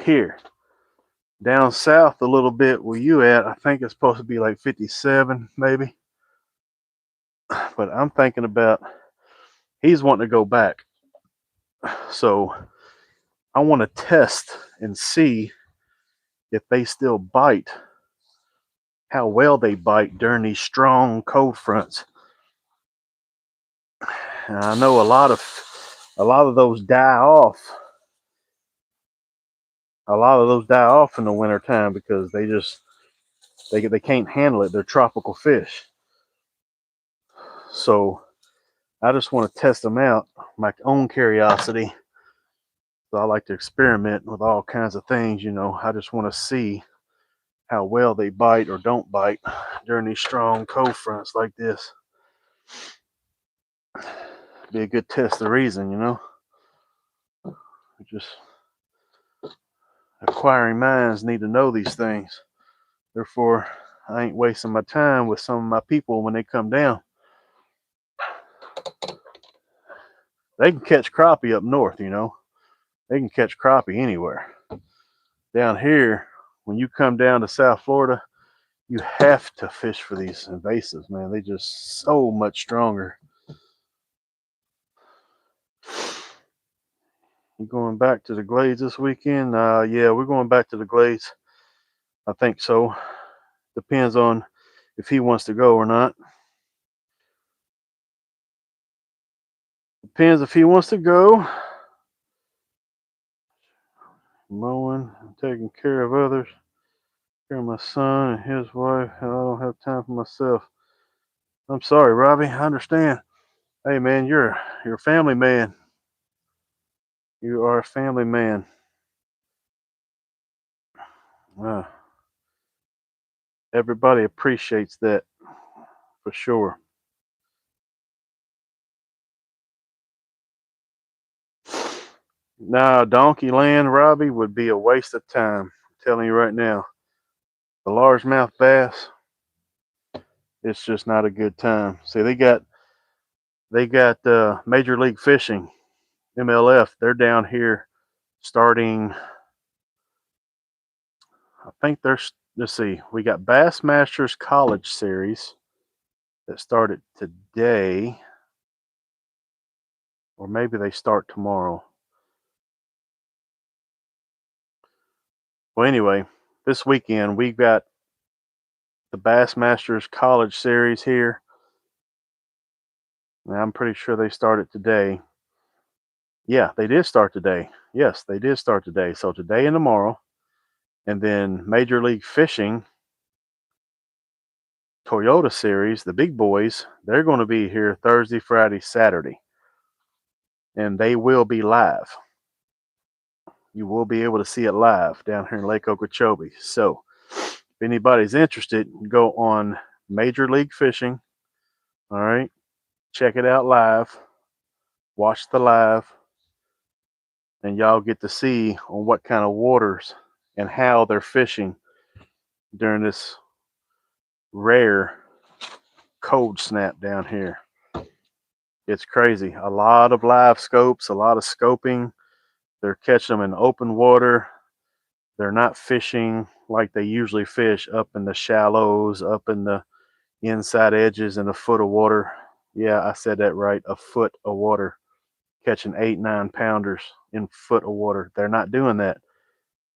here. Down south a little bit where you at, I think it's supposed to be like 57 maybe. But I'm thinking about he's wanting to go back. So I want to test and see if they still bite, how well they bite during these strong cold fronts. And I know a lot of those die off. A lot of those die off in the wintertime because they can't handle it. They're tropical fish. So I just want to test them out, my own curiosity. So I like to experiment with all kinds of things, you know. I just want to see how well they bite or don't bite during these strong cold fronts like this. Be a good test of reason, you know. Just acquiring minds need to know these things. Therefore, I ain't wasting my time with some of my people when they come down. They can catch crappie up north, you know. They can catch crappie anywhere. Down here, when you come down to South Florida, you have to fish for these invasives, man. They just so much stronger. You going back to the Glades this weekend? Yeah, we're going back to the Glades. I think so. Depends on if he wants to go or not. Depends if he wants to go. Mowing, taking care of others, care of my son and his wife. I don't have time for myself. I'm sorry, Robbie. I understand. Hey, man, you're a family man. You are a family man. Uh, Everybody appreciates that for sure. Nah, Donkey Land, Robbie, would be a waste of time. I'm telling you right now. The largemouth bass, it's just not a good time. See, they got Major League Fishing, MLF. They're down here starting. I think they're let's see. We got Bassmasters College Series that started today, or maybe they start tomorrow. Well, anyway, this weekend we've got the Bassmasters College Series here. And I'm pretty sure they started today. Yeah, they did start today. Yes, they did start today. So today and tomorrow. And then Major League Fishing Toyota Series, the big boys, they're going to be here Thursday, Friday, Saturday. And they will be live. You will be able to see it live down here in Lake Okeechobee. So if anybody's interested, go on Major League Fishing. All right. Check it out live. Watch the live. And y'all get to see on what kind of waters and how they're fishing during this rare cold snap down here. It's crazy. A lot of live scopes, a lot of scoping. They're catching them in open water. They're not fishing like they usually fish up in the shallows, up in the inside edges in a foot of water. Yeah, I said that right. A foot of water. Catching 8, 9 pounders in foot of water. They're not doing that.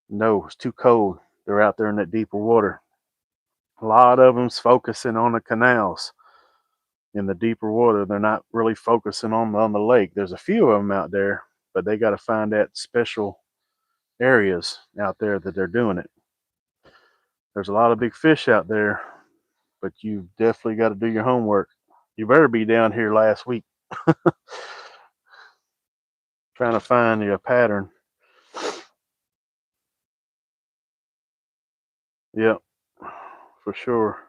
No, it's too cold. They're out there in that deeper water. A lot of them's focusing on the canals in the deeper water. They're not really focusing on the lake. There's a few of them out there, but they got to find that special areas out there that they're doing it. There's a lot of big fish out there, but you definitely got to do your homework. You better be down here last week trying to find you a pattern. Yep, for sure.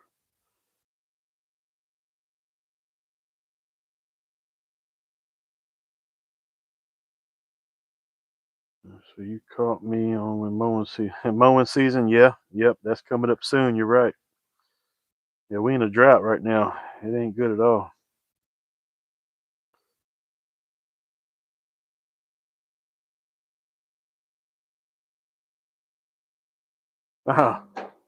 So you caught me on the mowing season. Mowing season, yeah, yep, that's coming up soon. You're right. Yeah, we in a drought right now. It ain't good at all. Ah,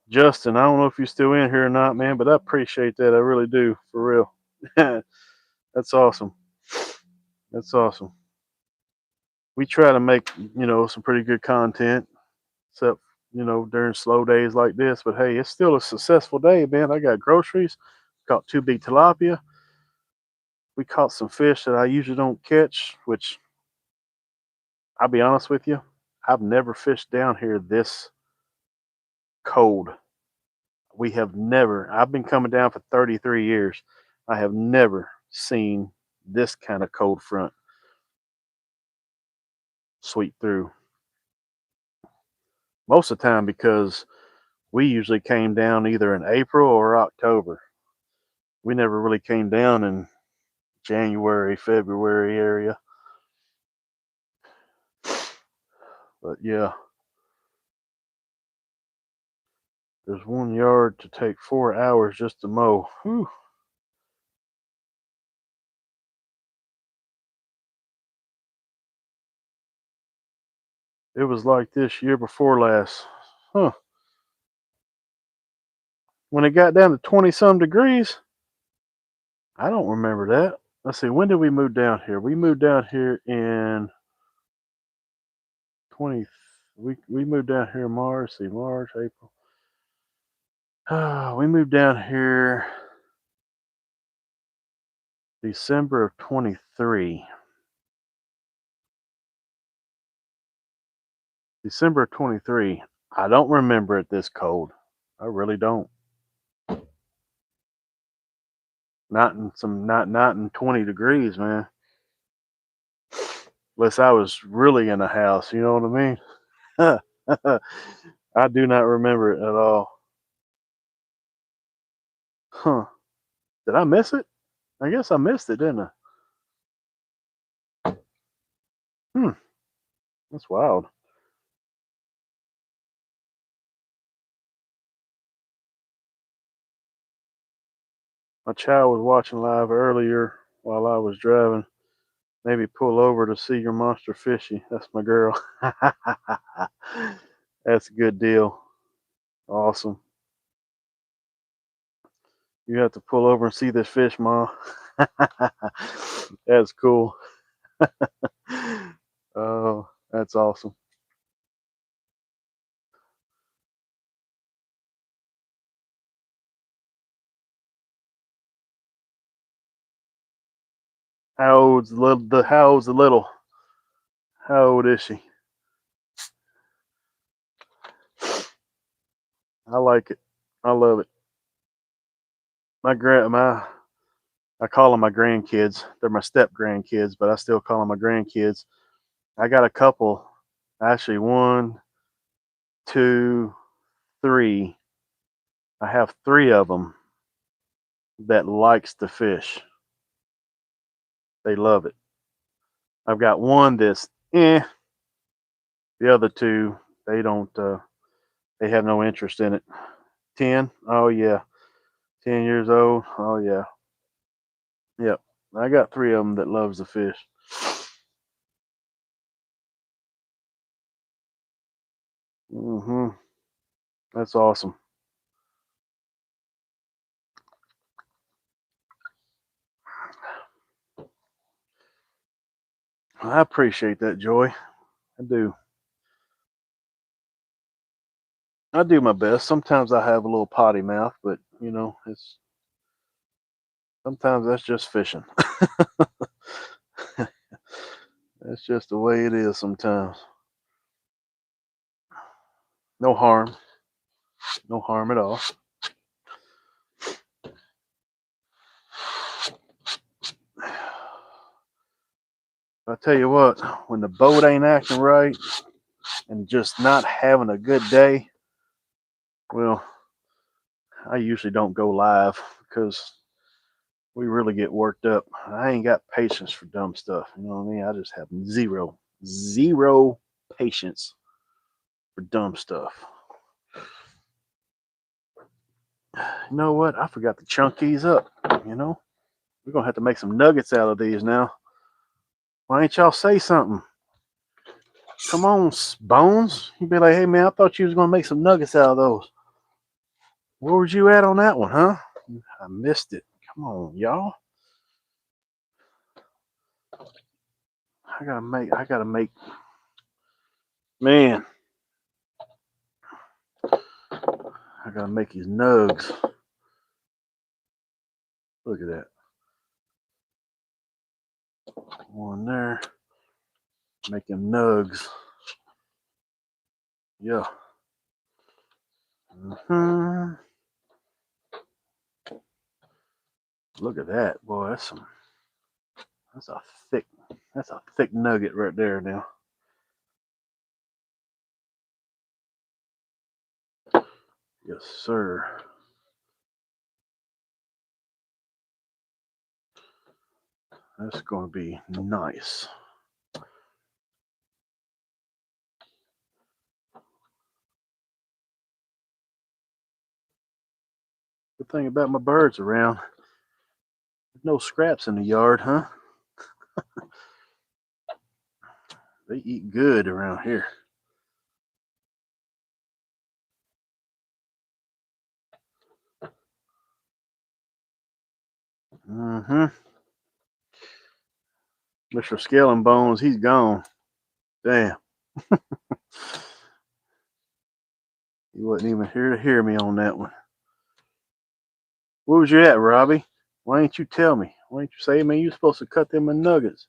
Justin, I don't know if you're still in here or not, man, but I appreciate that. I really do, for real. That's awesome. That's awesome. We try to make, some pretty good content, except, during slow days like this. But hey, it's still a successful day, man. I got groceries, caught 2 big tilapia. We caught some fish that I usually don't catch, which I'll be honest with you, I've never fished down here this cold. We have never, I've been coming down for 33 years. I have never seen this kind of cold front sweep through. Most of the time because we usually came down either in April or October. We never really came down in January, February area. But yeah, there's 1 yard to take 4 hours just to mow. Whew. It was like this year before last. Huh. When it got down to 20 some degrees, I don't remember that. Let's see, when did we move down here? We moved down here in 20, we moved down here in March, see, March, April. We moved down here December of 23. December of 23. I don't remember it this cold. I really don't. Not in 20 degrees, man. Unless I was really in a house, you know what I mean? I do not remember it at all. Huh. Did I miss it? I guess I missed it, didn't I? Hmm. That's wild. My child was watching live earlier while I was driving. Maybe pull over to see your monster fishy. That's my girl. That's a good deal. Awesome. You have to pull over and see this fish, Ma. That's cool. Oh, that's awesome. How old's the little? How old is she? I like it. I love it. I call them my grandkids. They're my step grandkids, but I still call them my grandkids. I got a couple, actually one, two, three. I have three of them that likes to fish. They love it. I've got one that's the other two, they don't. They have no interest in it. 10. Oh yeah. 10 years old. Oh yeah. Yep. I got three of them that loves the fish. Hmm. That's awesome. I appreciate that, Joy. I do. I do my best. Sometimes I have a little potty mouth, but it's sometimes that's just fishing. That's just the way it is sometimes. No harm. No harm at all. I tell you what, when the boat ain't acting right and just not having a good day, well, I usually don't go live because we really get worked up. I ain't got patience for dumb stuff. You know what I mean? I just have zero patience for dumb stuff. You know what? I forgot to chunk these up. You know, we're gonna have to make some nuggets out of these now. Why ain't y'all say something? Come on, Bones. You be like, hey man, I thought you was gonna make some nuggets out of those. Where was you at on that one, huh? I missed it. Come on, y'all. I gotta make, man, I gotta make these nugs. Look at that. One there. Make them nugs. Yeah. Hmm. Look at that, boy. That's a thick, that's a thick nugget right there now. Yes, sir. That's going to be nice. Good thing about my birds around, there's no scraps in the yard, huh? They eat good around here. Mm-hmm. Mr. Scale and Bones, he's gone. Damn. He wasn't even here to hear me on that one. Where was you at, Robbie? Why ain't you tell me? Why ain't you say, man, you supposed to cut them in nuggets?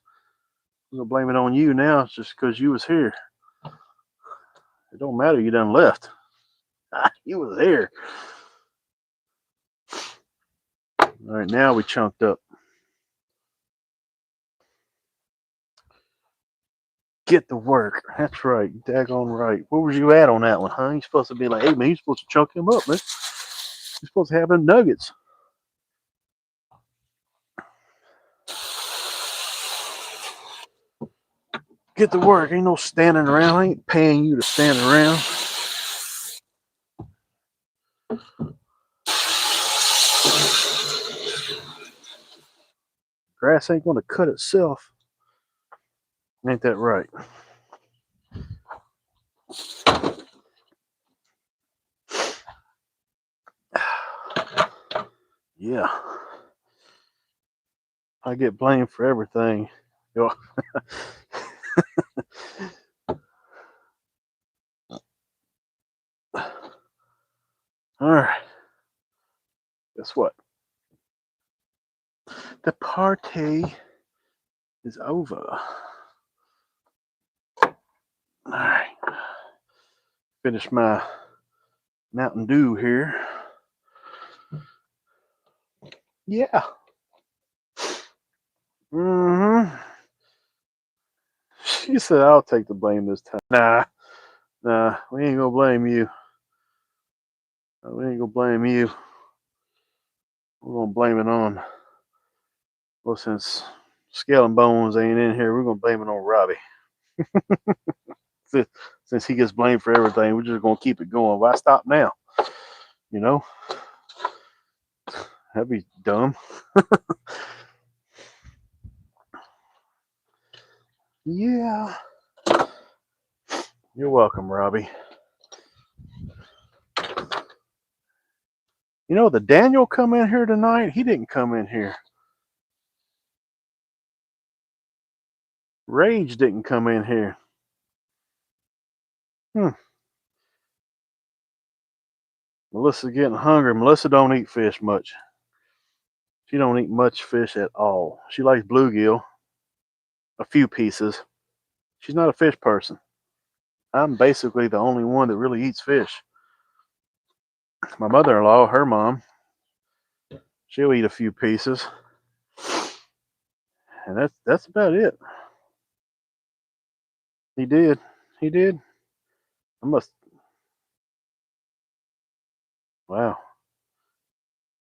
I'm gonna blame it on you now. It's just because you was here. It don't matter. You done left. You was there. All right, now we chunked up. Get to work. That's right. You daggone right. Where was you at on that one, huh? You supposed to be like, hey man, you supposed to chunk him up, man. You're supposed to have them nuggets. Get to work. Ain't no standing around. I ain't paying you to stand around. Grass ain't gonna cut itself. Ain't that right? Yeah. I get blamed for everything. Yo. All right. Guess what? The party is over. All right. Finish my Mountain Dew here. Yeah. Mm-hmm. She said I'll take the blame this time. Nah, we ain't gonna blame you. We ain't gonna blame you. We're gonna blame it on. Well, since Scale and Bones ain't in here, we're gonna blame it on Robbie. Since he gets blamed for everything, we're just gonna keep it going. Why stop now? You know, that'd be dumb. Yeah. You're welcome, Robbie. You know, the Daniel come in here tonight. He didn't come in here. Rage didn't come in here. Melissa's getting hungry. Melissa don't eat fish much. She don't eat much fish at all. She likes bluegill, a few pieces. She's not a fish person. I'm basically the only one that really eats fish. My mother-in-law, her mom, she'll eat a few pieces, and that's about it. He did. He did. I must. Wow.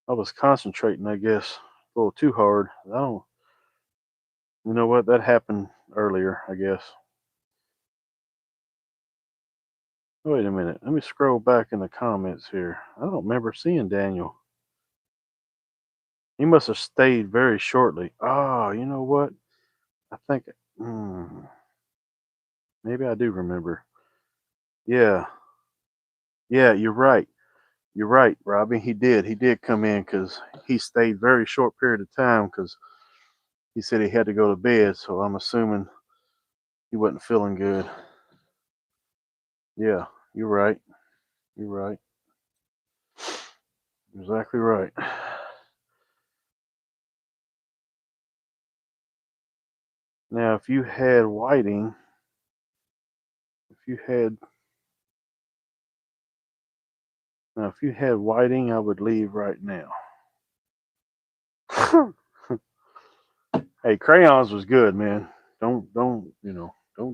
I was concentrating, I guess, a little too hard. I don't. You know what? That happened earlier, I guess. Wait a minute. Let me scroll back in the comments here. I don't remember seeing Daniel. He must have stayed very shortly. Oh, you know what? I think. Hmm, maybe I do remember. Yeah. Yeah, you're right. You're right, Robbie. He did. He did come in because he stayed very short period of time because he said he had to go to bed. So I'm assuming he wasn't feeling good. Yeah, you're right. You're right. Exactly right. Now, if you had whiting, if you had if you had whiting, I would leave right now. Hey, crayons was good, man. Don't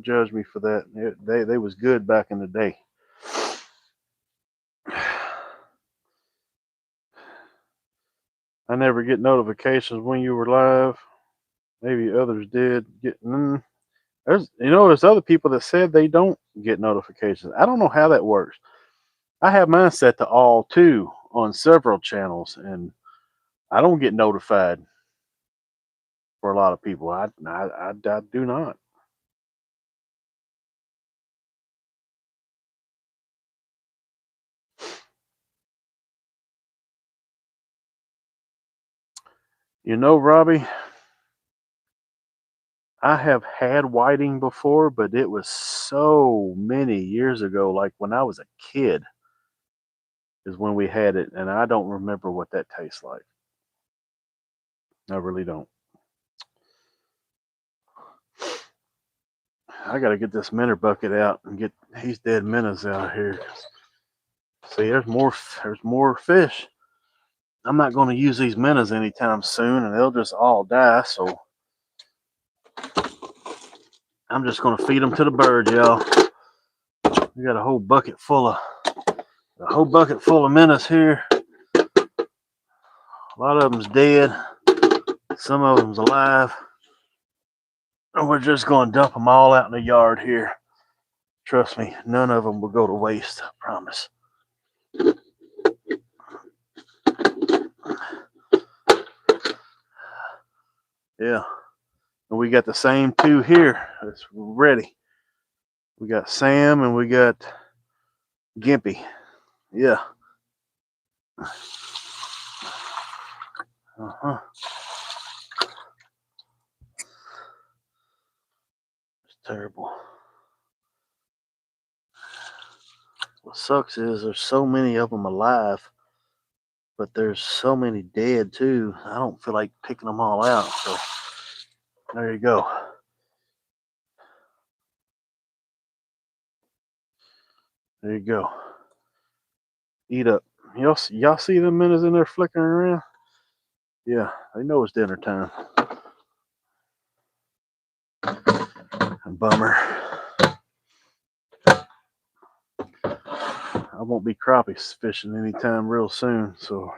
judge me for that. They was good back in the day. I never get notifications when you were live. Maybe others did get. There's other people that said they don't get notifications. I don't know how that works. I have mine set to all too on several channels, and I don't get notified for a lot of people. I do not. You know, Robbie, I have had whiting before, but it was so many years ago. Like when I was a kid, is when we had it, and I don't remember what that tastes like. I really don't. I got to get this minnow bucket out and get these dead minnows out here. See, there's more. There's more fish. I'm not going to use these minnows anytime soon, and they'll just all die. So I'm just going to feed them to the birds, y'all. We got a whole bucket full of minnows here. A lot of them's dead. Some of them's alive. And we're just going to dump them all out in the yard here. Trust me, none of them will go to waste. I promise. Yeah. And we got the same two here. It's ready. We got Sam and we got Gimpy. Yeah. Uh-huh. It's terrible. What sucks is there's so many of them alive, but there's so many dead too. I don't feel like picking them all out. So there you go. There you go. Eat up. Y'all see them minnows in there flickering around? Yeah, they know it's dinner time. Bummer. I won't be crappie fishing anytime real soon, so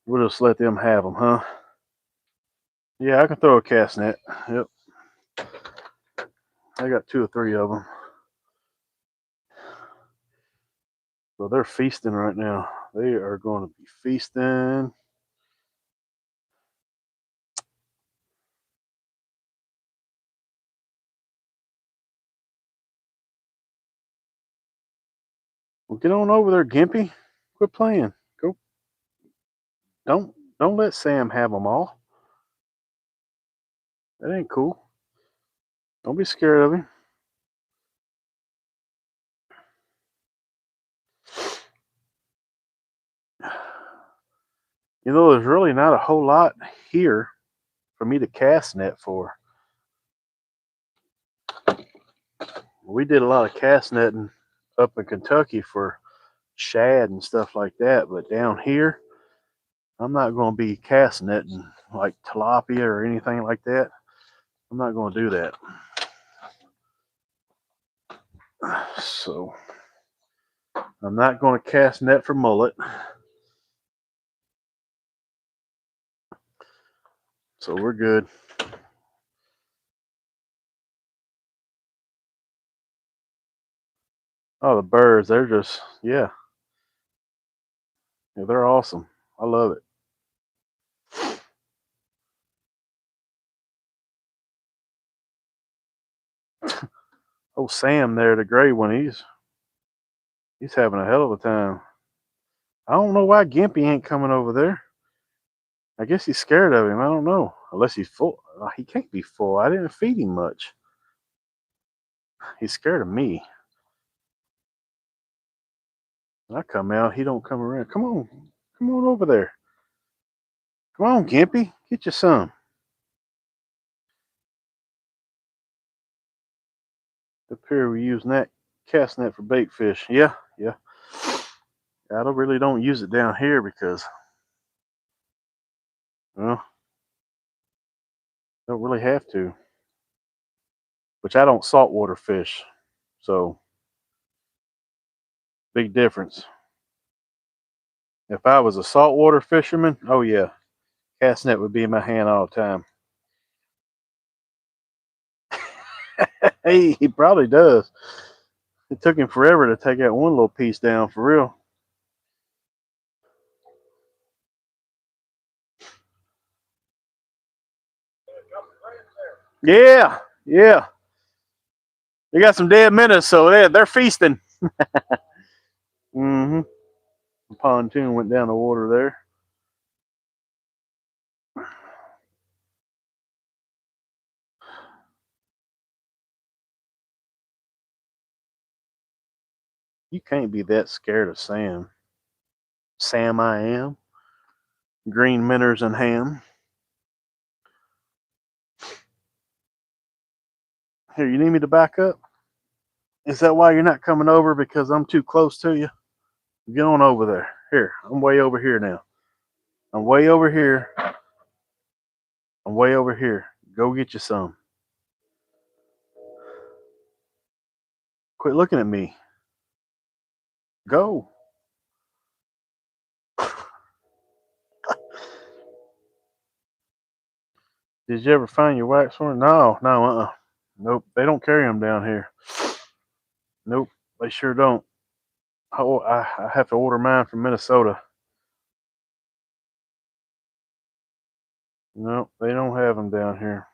we'll just let them have them, huh? Yeah, I can throw a cast net. Yep, I got 2 or 3 of them. So they're feasting right now. They are going to be feasting. Well, get on over there, Gimpy. Quit playing. Go. Don't let Sam have them all. That ain't cool. Don't be scared of him. You know, there's really not a whole lot here for me to cast net for. We did a lot of cast netting up in Kentucky for shad and stuff like that, but down here, I'm not going to be cast netting like tilapia or anything like that. I'm not going to do that. So I'm not going to cast net for mullet. So we're good. Oh, the birds, they're just, yeah, they're awesome. I love it. Oh, Sam there, the gray one, he's having a hell of a time. I don't know why Gimpy ain't coming over there. I guess he's scared of him. I don't know. Unless he's full. He can't be full. I didn't feed him much. He's scared of me. When I come out, he don't come around. Come on. Come on over there. Come on, Gimpy. Get you some. Up here we use net cast net for bait fish. Yeah, yeah. I don't use it down here because well, don't really have to. Which I don't saltwater fish. So big difference. If I was a saltwater fisherman, oh yeah, cast net would be in my hand all the time. Hey, he probably does. It took him forever to take that one little piece down for real. Yeah, yeah. They got some dead minnows, so they're feasting. Mm-hmm. The pontoon went down the water there. You can't be that scared of Sam. Sam, I am. Green minnows and ham. Here, you need me to back up? Is that why you're not coming over? Because I'm too close to you? Get on over there. Here, I'm way over here now. I'm way over here. I'm way over here. Go get you some. Quit looking at me. Go. Did you ever find your wax horn? No, no, Nope, they don't carry them down here. Nope, they sure don't. Oh, I have to order mine from Minnesota. Nope, they don't have them down here.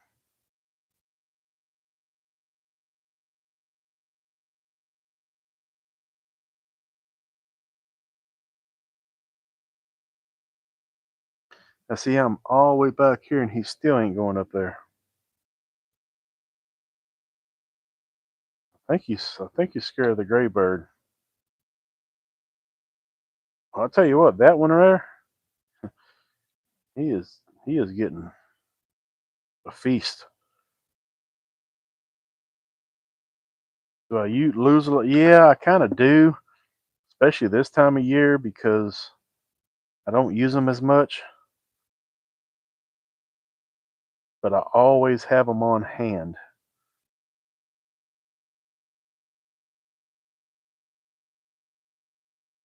I see I'm all the way back here and he still ain't going up there. I think he's scared of the gray bird. Well, I'll tell you what, that one there, he is getting a feast. Do I lose a lot? Yeah, I kind of do, especially this time of year because I don't use them as much, but I always have them on hand.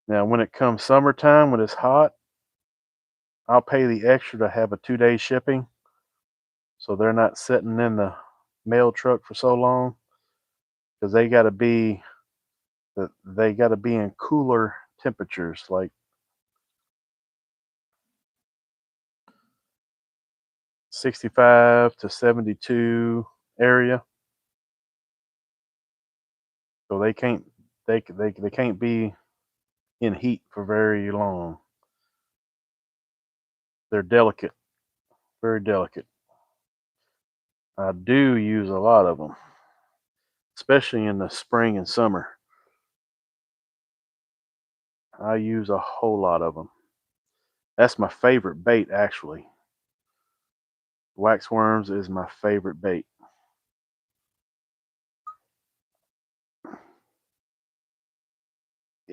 Now, when it comes summertime, when it's hot, I'll pay the extra to have a 2 day shipping, so they're not sitting in the mail truck for so long because they got to be in cooler temperatures, like 65 to 72 area. So they can't be in heat for very long. They're delicate, very delicate. I do use a lot of them, especially in the spring and summer. I use a whole lot of them. That's my favorite bait, actually. Waxworms is my favorite bait.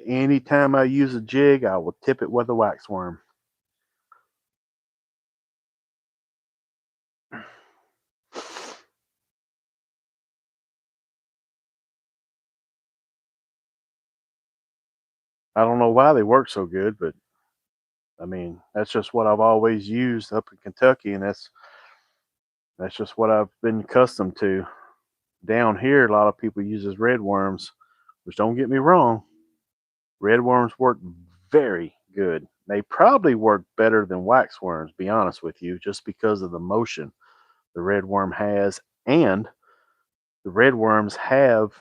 Anytime I use a jig, I will tip it with a waxworm. I don't know why they work so good, but I mean, that's just what I've always used up in Kentucky, and that's just what I've been accustomed to. Down here, a lot of people uses red worms, which don't get me wrong, red worms work very good. They probably work better than wax worms, be honest with you, just because of the motion the red worm has, and the red worms have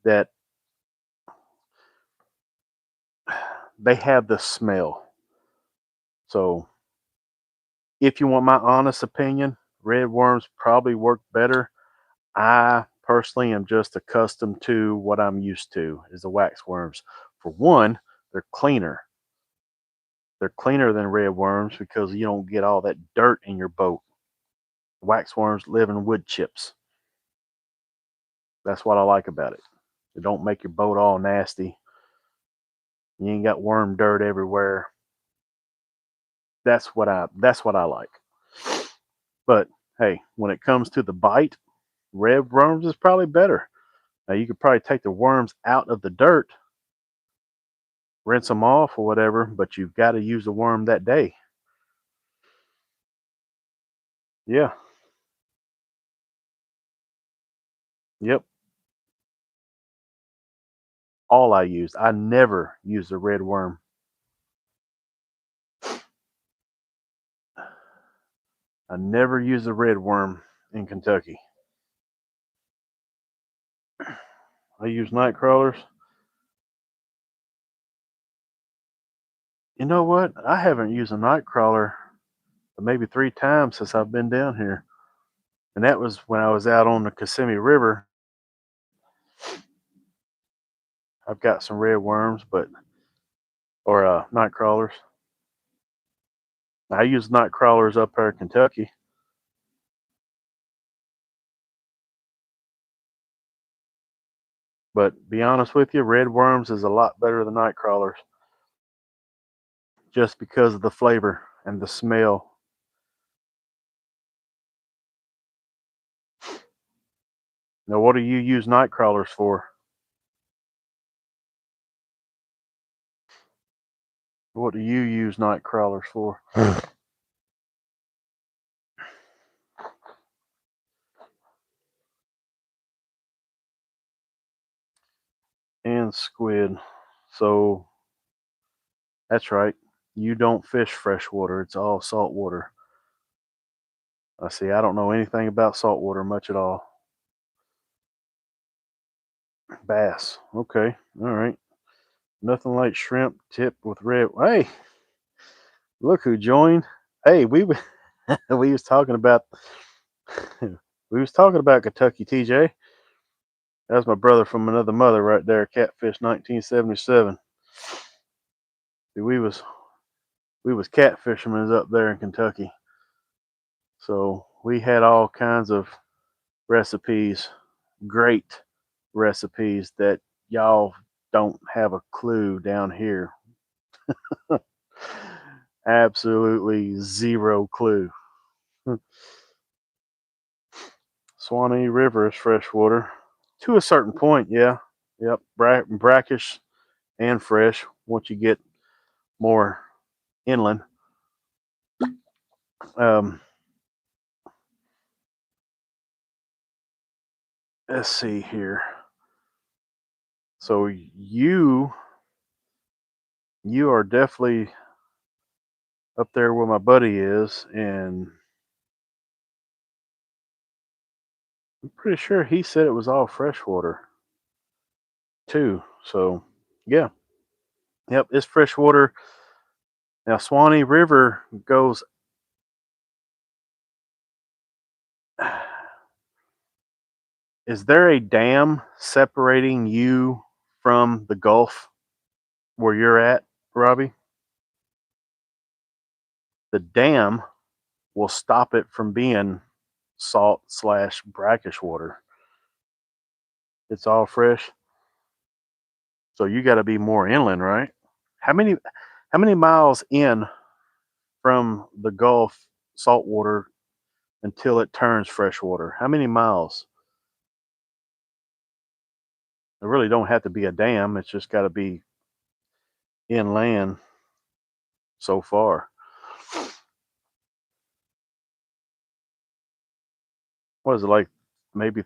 that they have the smell. So, if you want my honest opinion, red worms probably work better. I personally am just accustomed to what I'm used to is the wax worms. For one, they're cleaner. They're cleaner than red worms because you don't get all that dirt in your boat. Wax worms live in wood chips. That's what I like about it. They don't make your boat all nasty. You ain't got worm dirt everywhere. That's what I like. But hey, when it comes to the bite, red worms is probably better. Now you could probably take the worms out of the dirt, rinse them off or whatever, but you've got to use the worm that day. Yeah. Yep. All I used. I never used a red worm. I never used a red worm in Kentucky. I use night crawlers. You know what? I haven't used a night crawler maybe 3 times since I've been down here. And that was when I was out on the Kissimmee River. I've got some red worms, but or night crawlers. I use night crawlers up there in Kentucky. But be honest with you, red worms is a lot better than night crawlers just because of the flavor and the smell. Now, what do you use night crawlers for? What do you use night crawlers for? And squid. So that's right. You don't fish freshwater. It's all saltwater. I see. I don't know anything about saltwater much at all. Bass. Okay. All right. Nothing like shrimp tipped with red. Hey, look who joined. Hey, we was talking about we was talking about Kentucky, TJ. That's my brother from another mother right there, Catfish 1977. We was cat fishermen up there in Kentucky. So we had all kinds of recipes, great recipes that y'all don't have a clue down here. Absolutely zero clue. Swanee River is freshwater to a certain point. Yeah, yep, brackish and fresh. Once you get more inland, um, let's see here. So you are definitely up there where my buddy is, and I'm pretty sure he said it was all freshwater too. So yeah, yep, it's freshwater. Now Swanee River goes. Is there a dam separating you from the Gulf where you're at, Robbie? The dam will stop it from being salt slash brackish water. It's all fresh. So you got to be more inland, right? How many how many miles in from the Gulf saltwater until it turns freshwater? How many miles? There really don't have to be a dam. It's just got to be inland so far. What is it like? Maybe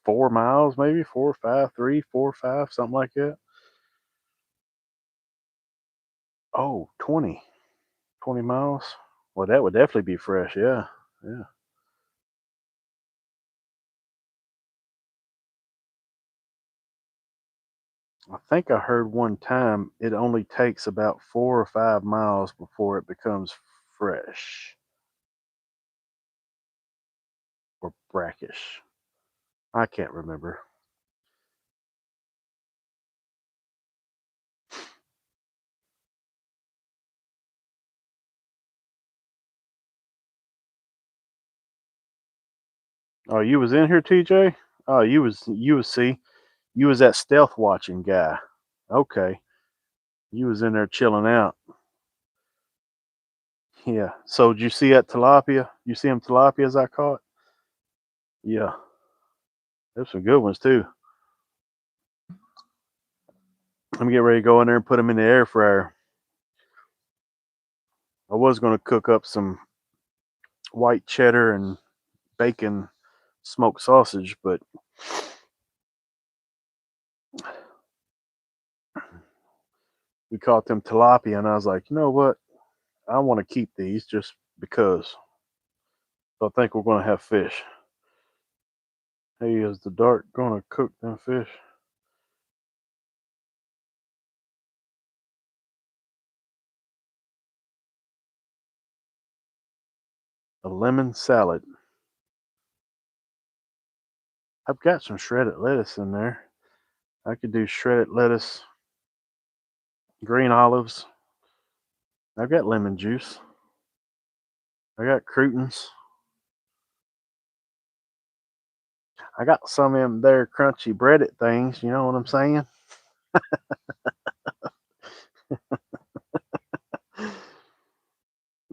4 miles, maybe 4 or 5, 3, 4, 5, something like that. Oh, 20 miles. Well, that would definitely be fresh. Yeah, yeah. I think I heard one time it only takes about 4 or 5 miles before it becomes fresh or brackish. I can't remember. Oh, you was in here, TJ? Oh, you was see, you was that stealth watching guy. Okay, you was in there chilling out. Yeah. So did you see that tilapia? You see them tilapias I caught? Yeah, there's some good ones too. I'm gonna get ready to go in there and put them in the air fryer. I was gonna cook up some white cheddar and bacon smoked sausage, but we caught them tilapia, and I was like, you know what? I want to keep these just because. So I think we're gonna have fish. Hey, is the dark gonna cook them fish? A lemon salad. I've got some shredded lettuce in there. I could do shredded lettuce, green olives. I've got lemon juice. I got croutons. I got some of them there crunchy breaded things. You know what I'm saying?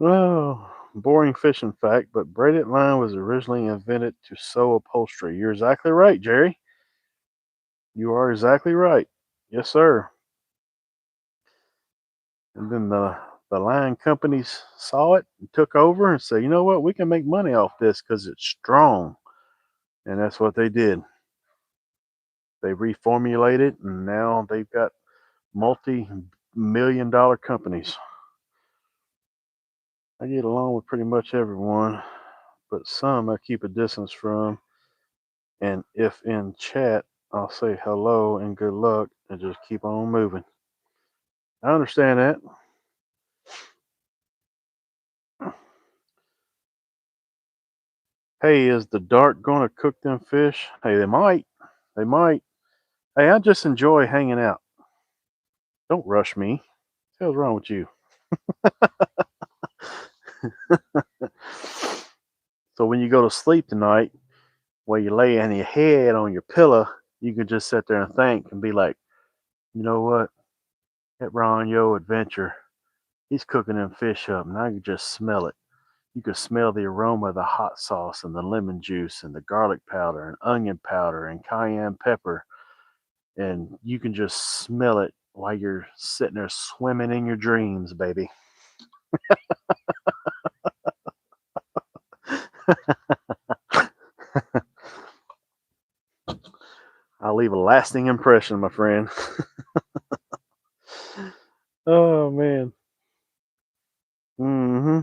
Oh, boring fishing fact, but braided line was originally invented to sew upholstery. You're exactly right, Jerry. You are exactly right. Yes, sir. And then the line companies saw it and took over and said, you know what, we can make money off this because it's strong. And that's what they did. They reformulated, and now they've got multi-million-dollar companies. I get along with pretty much everyone, but some I keep a distance from. And if in chat, I'll say hello and good luck and just keep on moving. I understand that. Hey, is the dark gonna cook them fish? Hey, they might. They might. Hey, I just enjoy hanging out. Don't rush me. What the hell's wrong with you? So when you go to sleep tonight, while you lay on your head on your pillow, you can just sit there and think and be like, you know what? That ronyo adventure, he's cooking them fish up, and I can just smell it. You can smell the aroma of the hot sauce and the lemon juice and the garlic powder and onion powder and cayenne pepper, and you can just smell it while you're sitting there swimming in your dreams, baby. I'll leave a lasting impression, my friend. Oh man. Hmm.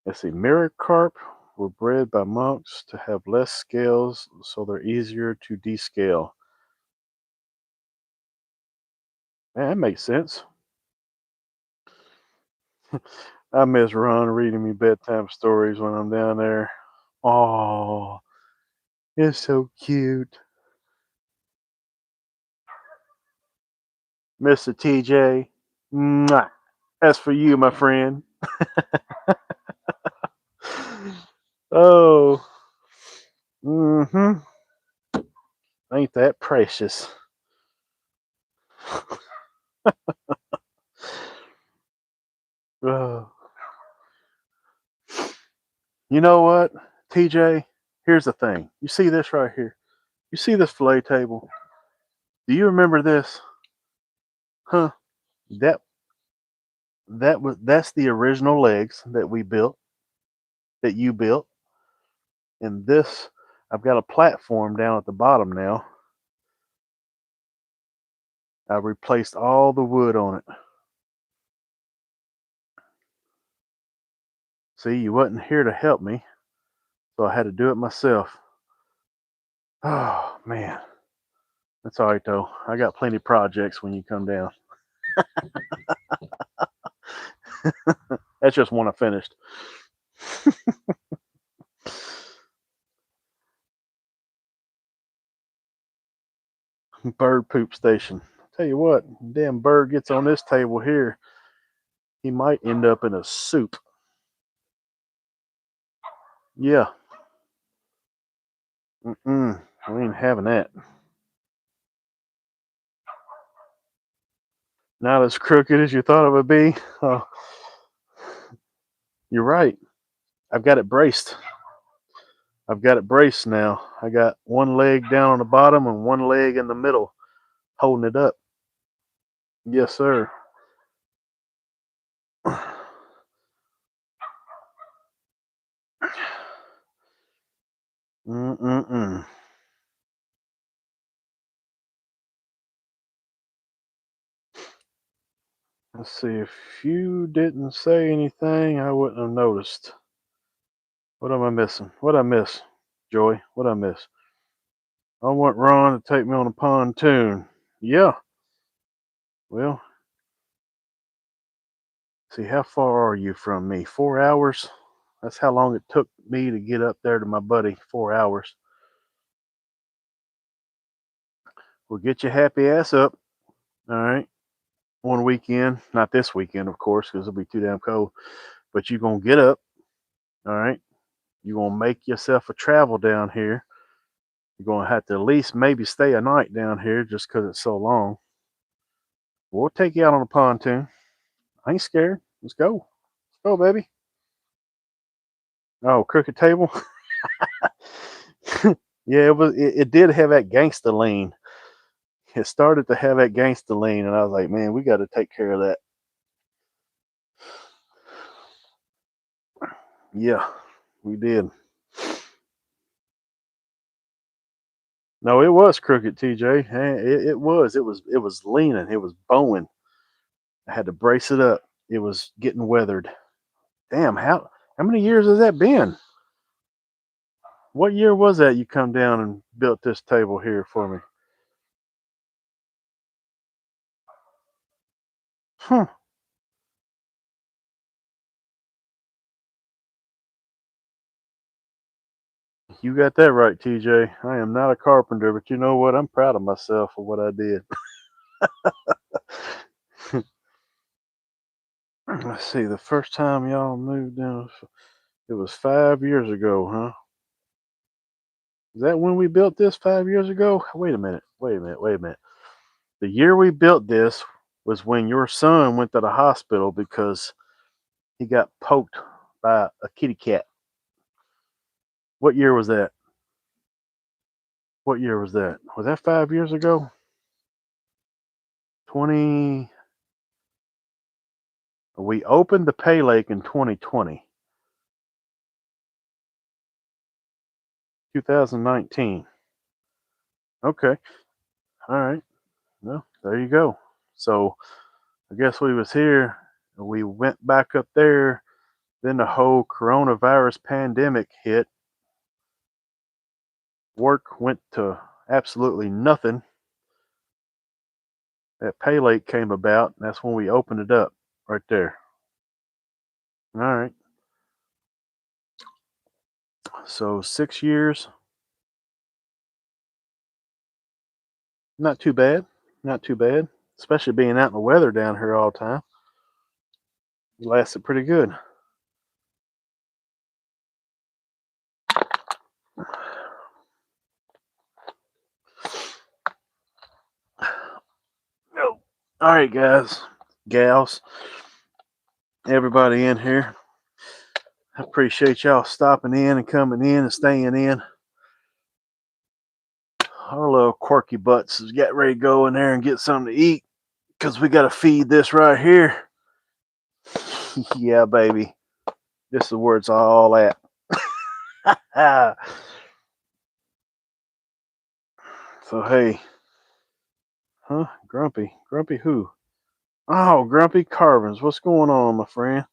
Let's see. Mirror carp were bred by monks to have less scales, so they're easier to descale. Man, that makes sense. I miss Ron reading me bedtime stories when I'm down there. Oh, it's so cute. Mr. TJ. Mwah. That's for you, my friend. Oh, mm-hmm. Ain't that precious? Oh. You know what, TJ? Here's the thing. You see this right here? You see this fillet table? Do you remember this? Huh? That that's the original legs that we built, that you built, and this I've got a platform down at the bottom now. I replaced all the wood on it. See, you wasn't here to help me, so I had to do it myself. Oh man, that's all right though. I got plenty of projects when you come down. That's just one I finished. Bird poop station. Tell you what, damn bird gets on this table here, he might end up in a soup. Yeah. Mm-mm. We ain't having that. Not as crooked as you thought it would be. Oh, you're right. I've got it braced. I've got it braced now. I got one leg down on the bottom and one leg in the middle, holding it up. Yes, sir. Mm-mm-mm. Let's see. If you didn't say anything, I wouldn't have noticed. What am I missing? What I miss, Joy? What I miss? I want Ron to take me on a pontoon. Yeah. Well, see, how far are you from me? 4 hours? That's how long it took me to get up there to my buddy. 4 hours. We'll get your happy ass up. All right. One weekend. Not this weekend, of course, because it'll be too damn cold. But you're going to get up. All right. You're going to make yourself a travel down here. You're going to have to at least maybe stay a night down here just because it's so long. We'll take you out on a pontoon. I ain't scared. Let's go. Let's go, baby. Oh, crooked table. Yeah, it was. It did have that gangster lean. It started to have that gangster lean, and I was like, man, we got to take care of that. Yeah, we did. No, it was crooked, TJ. It was. It was. It was leaning. It was bowing. I had to brace it up. It was getting weathered. Damn, how many years has that been? What year was that you come down and built this table here for me? Huh. You got that right, TJ. I am not a carpenter, but you know what? I'm proud of myself for what I did. Let's see. The first time y'all moved in, it was 5 years ago, huh? Is that when we built this 5 years ago? Wait a minute. Wait a minute. Wait a minute. The year we built this was when your son went to the hospital because he got poked by a kitty cat. What year was that? What year was that? Was that 5 years ago? 20. We opened the Pay Lake in 2020, 2019. Okay. All right. Well, there you go. So I guess we was here. We went back up there. Then the whole coronavirus pandemic hit. Work went to absolutely nothing. That Pay Lake came about. And that's when we opened it up right there. All right. So 6 years. Not too bad. Not too bad. Especially being out in the weather down here all the time. It lasted pretty good. Oh. All right, guys, gals, everybody in here. I appreciate y'all stopping in and coming in and staying in. Our little quirky butts is getting ready to go in there and get something to eat because we got to feed this right here. Yeah, baby. This is where it's all at. So, hey. Huh? Grumpy? Grumpy who? Oh, Grumpy Carvins. What's going on, my friend?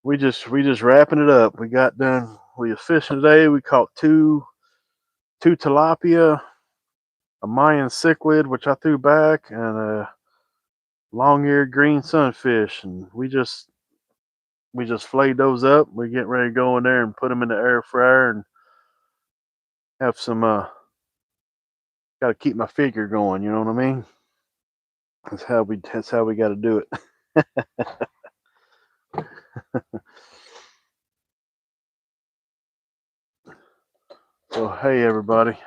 We just wrapping it up. We got done. We was fishing today. We caught two tilapia, a Mayan cichlid, which I threw back, and a long-eared green sunfish, and we just flayed those up. We get ready to go in there and put them in the air fryer and have some. Got to keep my figure going. You know what I mean? That's how we got to do it. So hey everybody,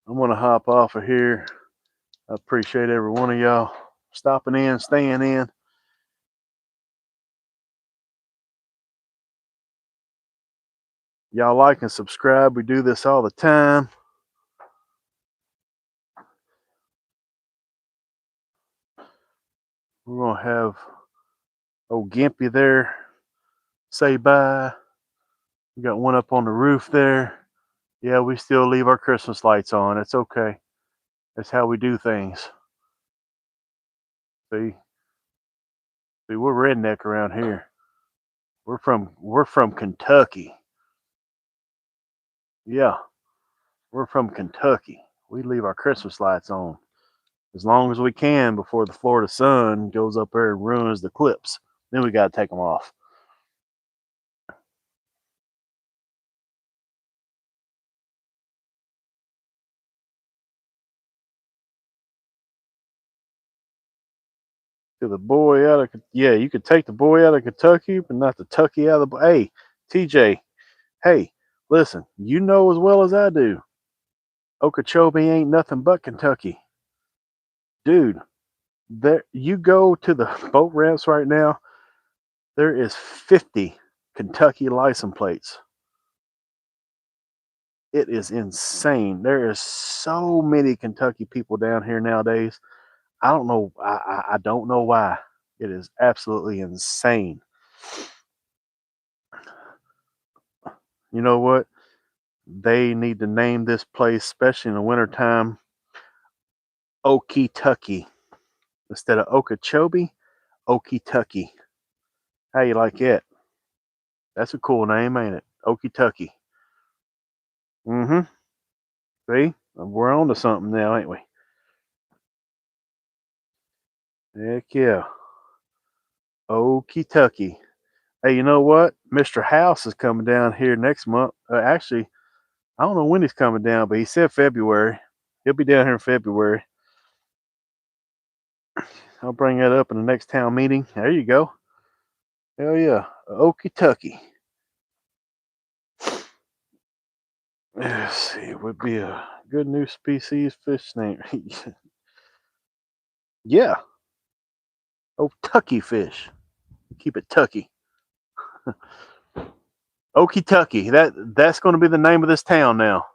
I'm gonna hop off of here. I appreciate every one of y'all stopping in, staying in. Y'all like and subscribe. We do this all the time. We're gonna have old Gimpy there say bye. We got one up on the roof there. Yeah, we still leave our Christmas lights on. It's okay. That's how we do things. See, we're redneck around here. We're from Kentucky. Yeah, we're from Kentucky. We leave our Christmas lights on as long as we can before the Florida sun goes up there and ruins the clips. Then we got to take them off. To the boy out of yeah, you could take the boy out of Kentucky, but not the Tucky out of the. Hey, TJ. Hey, listen. You know as well as I do. Okeechobee ain't nothing but Kentucky, dude. There, you go to the boat ramps right now. There is 50 Kentucky license plates. It is insane. There is so many Kentucky people down here nowadays. I don't know. I don't know why. It is absolutely insane. You know what? They need to name this place, especially in the wintertime, Okeechobee instead of Okeechobee. Okeechobee. How you like it? That's a cool name, ain't it? Okeechobee. Mm-hmm. See, we're on to something now, ain't we? Heck yeah. Okeechobee. Hey, you know what? Mr. House is coming down here next month. Actually, I don't know when he's coming down, but he said February. He'll be down here in February. I'll bring that up in the next town meeting. There you go. Hell yeah. Okie Tucky. Let's see. Would be a good new species fish name. Yeah. Oh, Tucky fish. Keep it Tucky. Okie Tucky. That's going to be the name of this town now.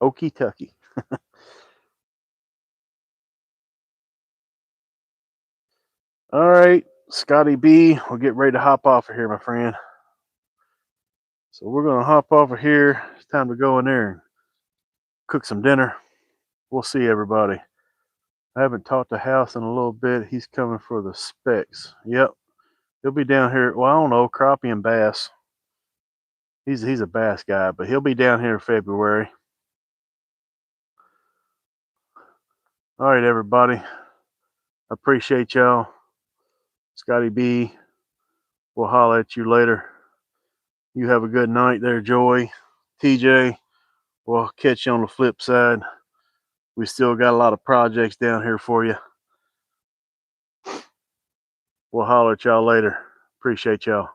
Okie Tucky. All right, Scotty B. We'll get ready to hop off of here, my friend. So we're gonna hop off of here. It's time to go in there and cook some dinner. We'll see everybody. I haven't talked to House in a little bit. He's coming for the specs. Yep, he'll be down here. Well, I don't know, crappie and bass. He's a bass guy, but he'll be down here in February. All right, everybody. I appreciate y'all. Scotty B. We'll holler at you later. You have a good night there, Joy. TJ. We'll catch you on the flip side. We still got a lot of projects down here for you. We'll holler at y'all later. Appreciate y'all.